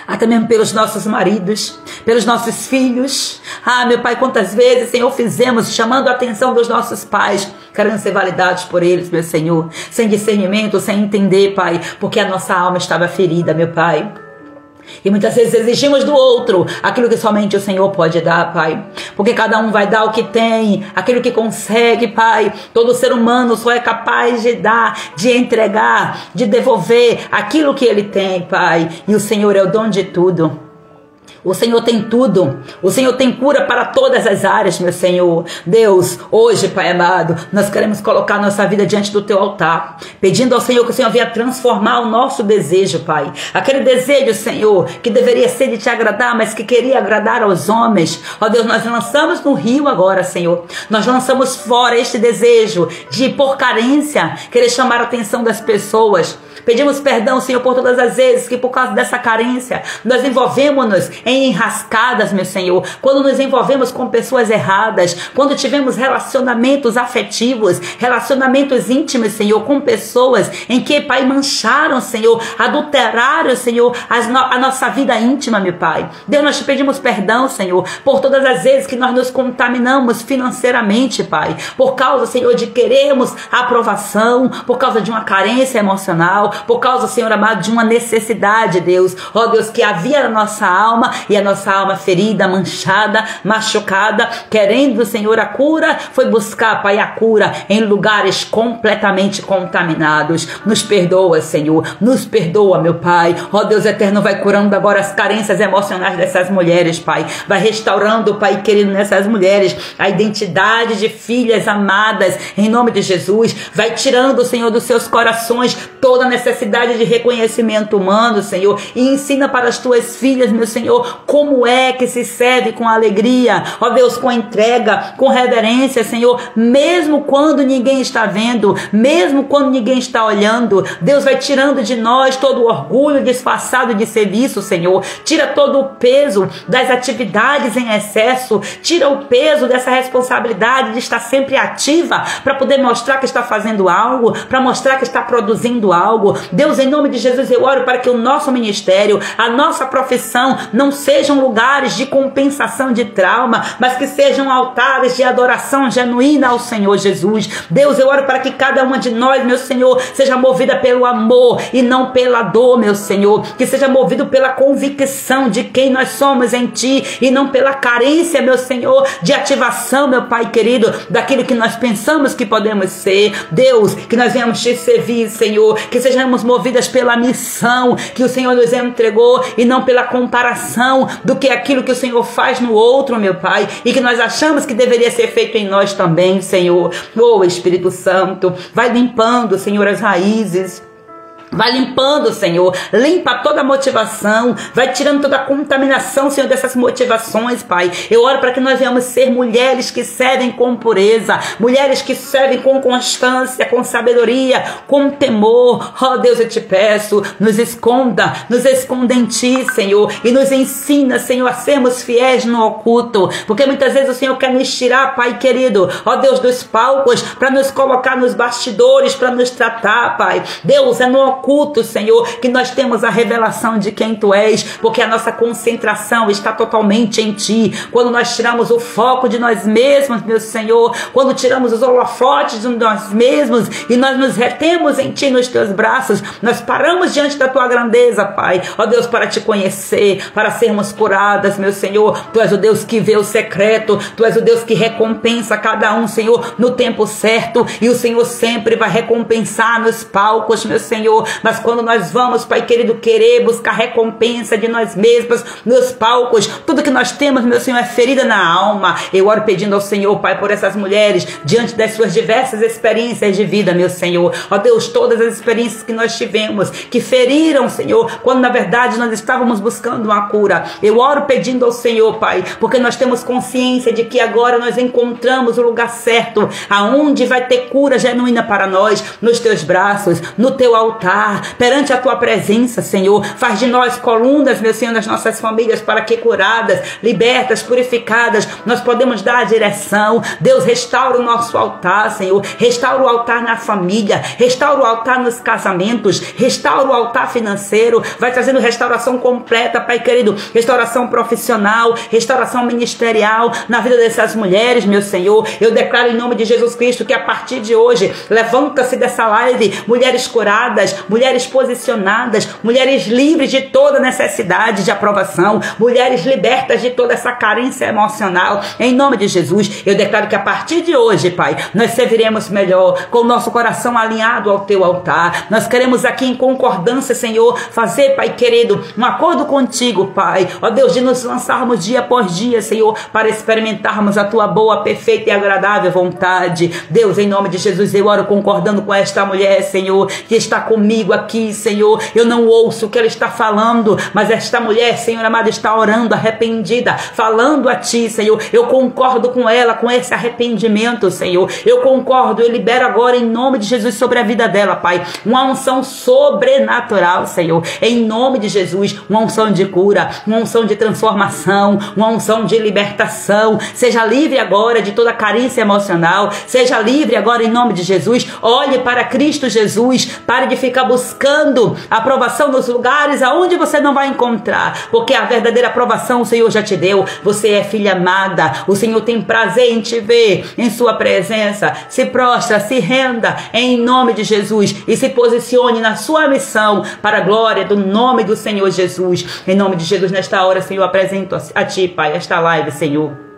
até mesmo pelos nossos maridos, pelos nossos filhos. Meu Pai, quantas vezes, Senhor, fizemos chamando a atenção dos nossos pais, querendo ser validados por eles, meu Senhor, sem discernimento, sem entender, Pai, porque a nossa alma estava ferida, meu Pai. E muitas vezes exigimos do outro aquilo que somente o Senhor pode dar, Pai. Porque cada um vai dar o que tem, aquilo que consegue, Pai. Todo ser humano só é capaz de dar, de entregar, de devolver aquilo que ele tem, Pai. E o Senhor é o dono de tudo. O Senhor tem tudo. O Senhor tem cura para todas as áreas, meu Senhor. Deus, hoje, Pai amado, nós queremos colocar nossa vida diante do Teu altar, pedindo ao Senhor que o Senhor venha transformar o nosso desejo, Pai. Aquele desejo, Senhor, que deveria ser de Te agradar, mas que queria agradar aos homens. Ó Deus, nós lançamos no rio agora, Senhor. Nós lançamos fora este desejo de, por carência, querer chamar a atenção das pessoas. Pedimos perdão, Senhor, por todas as vezes que por causa dessa carência nós envolvemos-nos em enrascadas, meu Senhor. Quando nos envolvemos com pessoas erradas, quando tivemos relacionamentos afetivos, relacionamentos íntimos, Senhor, com pessoas em que, Pai, mancharam, Senhor, adulteraram, Senhor, a nossa vida íntima, meu Pai. Deus, nós te pedimos perdão, Senhor, por todas as vezes que nós nos contaminamos financeiramente, Pai, por causa, Senhor, de querermos aprovação, por causa de uma carência emocional, por causa, Senhor amado, de uma necessidade, Deus, ó Deus, que havia na nossa alma, e a nossa alma ferida, manchada, machucada, querendo, Senhor, a cura, foi buscar, Pai, a cura em lugares completamente contaminados. Nos perdoa, Senhor, nos perdoa, meu Pai. Ó Deus eterno, vai curando agora as carências emocionais dessas mulheres, Pai. Vai restaurando, Pai querido, nessas mulheres a identidade de filhas amadas, em nome de Jesus. Vai tirando, Senhor, dos seus corações toda a necessidade de reconhecimento humano, Senhor, e ensina para as tuas filhas, meu Senhor, como é que se serve com alegria, ó Deus, com entrega, com reverência, Senhor, mesmo quando ninguém está vendo, mesmo quando ninguém está olhando. Deus vai tirando de nós todo o orgulho disfarçado de serviço, Senhor. Tira todo o peso das atividades em excesso, tira o peso dessa responsabilidade de estar sempre ativa para poder mostrar que está fazendo algo, para mostrar que está produzindo algo. Deus, em nome de Jesus, eu oro para que o nosso ministério, a nossa profissão não sejam lugares de compensação de trauma, mas que sejam altares de adoração genuína ao Senhor Jesus. Deus, eu oro para que cada uma de nós, meu Senhor, seja movida pelo amor e não pela dor, meu Senhor, que seja movido pela convicção de quem nós somos em Ti e não pela carência, meu Senhor, de ativação, meu Pai querido, daquilo que nós pensamos que podemos ser. Deus, que nós venhamos Te servir, Senhor, que sejamos movidas pela missão que o Senhor nos entregou e não pela comparação do que aquilo que o Senhor faz no outro, meu Pai, e que nós achamos que deveria ser feito em nós também, Senhor. Oh, Espírito Santo, vai limpando, Senhor, as raízes. Vai limpando, Senhor, limpa toda a motivação, vai tirando toda a contaminação, Senhor, dessas motivações, Pai. Eu oro para que nós venhamos ser mulheres que servem com pureza, mulheres que servem com constância, com sabedoria, com temor. Oh Deus, eu te peço, nos esconda em Ti, Senhor, e nos ensina, Senhor, a sermos fiéis no oculto, porque muitas vezes o Senhor quer nos tirar, Pai querido, ó Deus, dos palcos, para nos colocar nos bastidores, para nos tratar, Pai. Deus, é no oculto, Senhor, que nós temos a revelação de quem Tu és, porque a nossa concentração está totalmente em Ti. Quando nós tiramos o foco de nós mesmos, meu Senhor, quando tiramos os holofotes de nós mesmos e nós nos retemos em Ti, nos Teus braços, nós paramos diante da Tua grandeza, Pai. Ó Deus, para Te conhecer, para sermos curadas, meu Senhor. Tu és o Deus que vê o secreto, Tu és o Deus que recompensa cada um, Senhor, no tempo certo, e o Senhor sempre vai recompensar nos palcos, meu Senhor. Mas quando nós vamos, Pai querido, querer buscar recompensa de nós mesmos nos palcos, tudo que nós temos, meu Senhor, é ferida na alma. Eu oro pedindo ao Senhor, Pai, por essas mulheres, diante das suas diversas experiências de vida, meu Senhor. Ó Deus, todas as experiências que nós tivemos, que feriram, Senhor, quando na verdade nós estávamos buscando uma cura. Eu oro pedindo ao Senhor, Pai, porque nós temos consciência de que agora nós encontramos o lugar certo, aonde vai ter cura genuína para nós, nos Teus braços, no Teu altar, perante a Tua presença, Senhor. Faz de nós colunas, meu Senhor, nas nossas famílias, para que curadas, libertas, purificadas, nós podemos dar a direção. Deus, restaura o nosso altar, Senhor. Restaura o altar na família, restaura o altar nos casamentos, restaura o altar financeiro, vai trazendo restauração completa, Pai querido, restauração profissional, restauração ministerial na vida dessas mulheres, meu Senhor. Eu declaro em nome de Jesus Cristo que a partir de hoje, levanta-se dessa live mulheres curadas, mulheres posicionadas, mulheres livres de toda necessidade de aprovação, mulheres libertas de toda essa carência emocional. Em nome de Jesus, eu declaro que a partir de hoje, Pai, nós serviremos melhor, com o nosso coração alinhado ao Teu altar. Nós queremos aqui em concordância, Senhor, fazer, Pai querido, um acordo contigo, Pai, ó Deus, de nos lançarmos dia após dia, Senhor, para experimentarmos a Tua boa, perfeita e agradável vontade. Deus, em nome de Jesus, eu oro concordando com esta mulher, Senhor, que está comigo aqui, Senhor. Eu não ouço o que ela está falando, mas esta mulher, Senhor amado, está orando arrependida, falando a Ti, Senhor. Eu concordo com ela, com esse arrependimento, Senhor. Eu concordo, eu libero agora em nome de Jesus sobre a vida dela, Pai, uma unção sobrenatural, Senhor, em nome de Jesus, uma unção de cura, uma unção de transformação, uma unção de libertação. Seja livre agora de toda carência emocional, seja livre agora em nome de Jesus. Olhe para Cristo Jesus, pare de ficar buscando aprovação nos lugares aonde você não vai encontrar, porque a verdadeira aprovação o Senhor já te deu. Você é filha amada, o Senhor tem prazer em te ver em sua presença. Se prostra, se renda em nome de Jesus e se posicione na sua missão para a glória do nome do Senhor Jesus. Em nome de Jesus, nesta hora, Senhor, apresento a Ti, Pai, esta live, Senhor.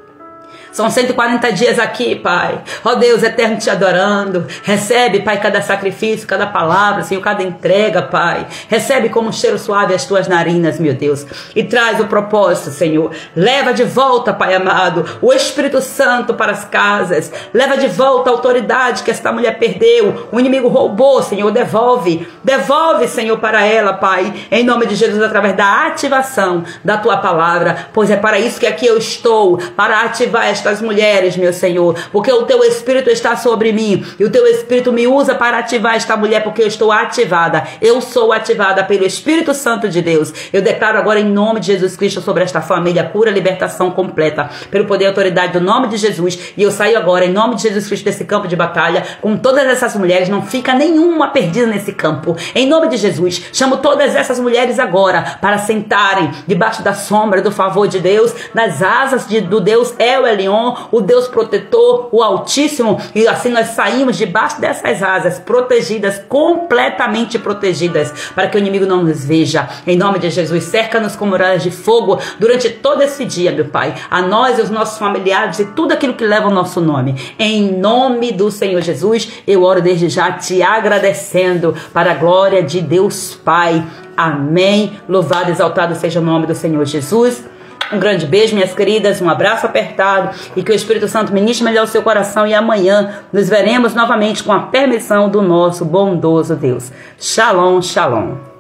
São 140 dias aqui, Pai. Ó Deus eterno, te adorando. Recebe, Pai, cada sacrifício, cada palavra, Senhor, cada entrega, Pai. Recebe como um cheiro suave as Tuas narinas, meu Deus. E traz o propósito, Senhor. Leva de volta, Pai amado, o Espírito Santo para as casas. Leva de volta a autoridade que esta mulher perdeu. O inimigo roubou, Senhor. Devolve. Devolve, Senhor, para ela, Pai. Em nome de Jesus, através da ativação da Tua palavra. Pois é para isso que aqui eu estou. Para ativar estas mulheres, meu Senhor, porque o Teu Espírito está sobre mim e o Teu Espírito me usa para ativar esta mulher, porque eu estou ativada, eu sou ativada pelo Espírito Santo de Deus. Eu declaro agora em nome de Jesus Cristo sobre esta família cura, libertação completa, pelo poder e autoridade do nome de Jesus. E eu saio agora em nome de Jesus Cristo desse campo de batalha com todas essas mulheres, não fica nenhuma perdida nesse campo, em nome de Jesus. Chamo todas essas mulheres agora para sentarem debaixo da sombra do favor de Deus, nas asas do Deus El Elyon, o Deus protetor, o Altíssimo, e assim nós saímos debaixo dessas asas, protegidas, completamente protegidas, para que o inimigo não nos veja. Em nome de Jesus, cerca-nos com muralhas de fogo durante todo esse dia, meu Pai, a nós e os nossos familiares e tudo aquilo que leva o nosso nome. Em nome do Senhor Jesus, eu oro desde já te agradecendo para a glória de Deus Pai. Amém. Louvado e exaltado seja o nome do Senhor Jesus. Um grande beijo, minhas queridas, um abraço apertado e que o Espírito Santo ministre melhor o seu coração. E amanhã nos veremos novamente com a permissão do nosso bondoso Deus. Shalom, shalom.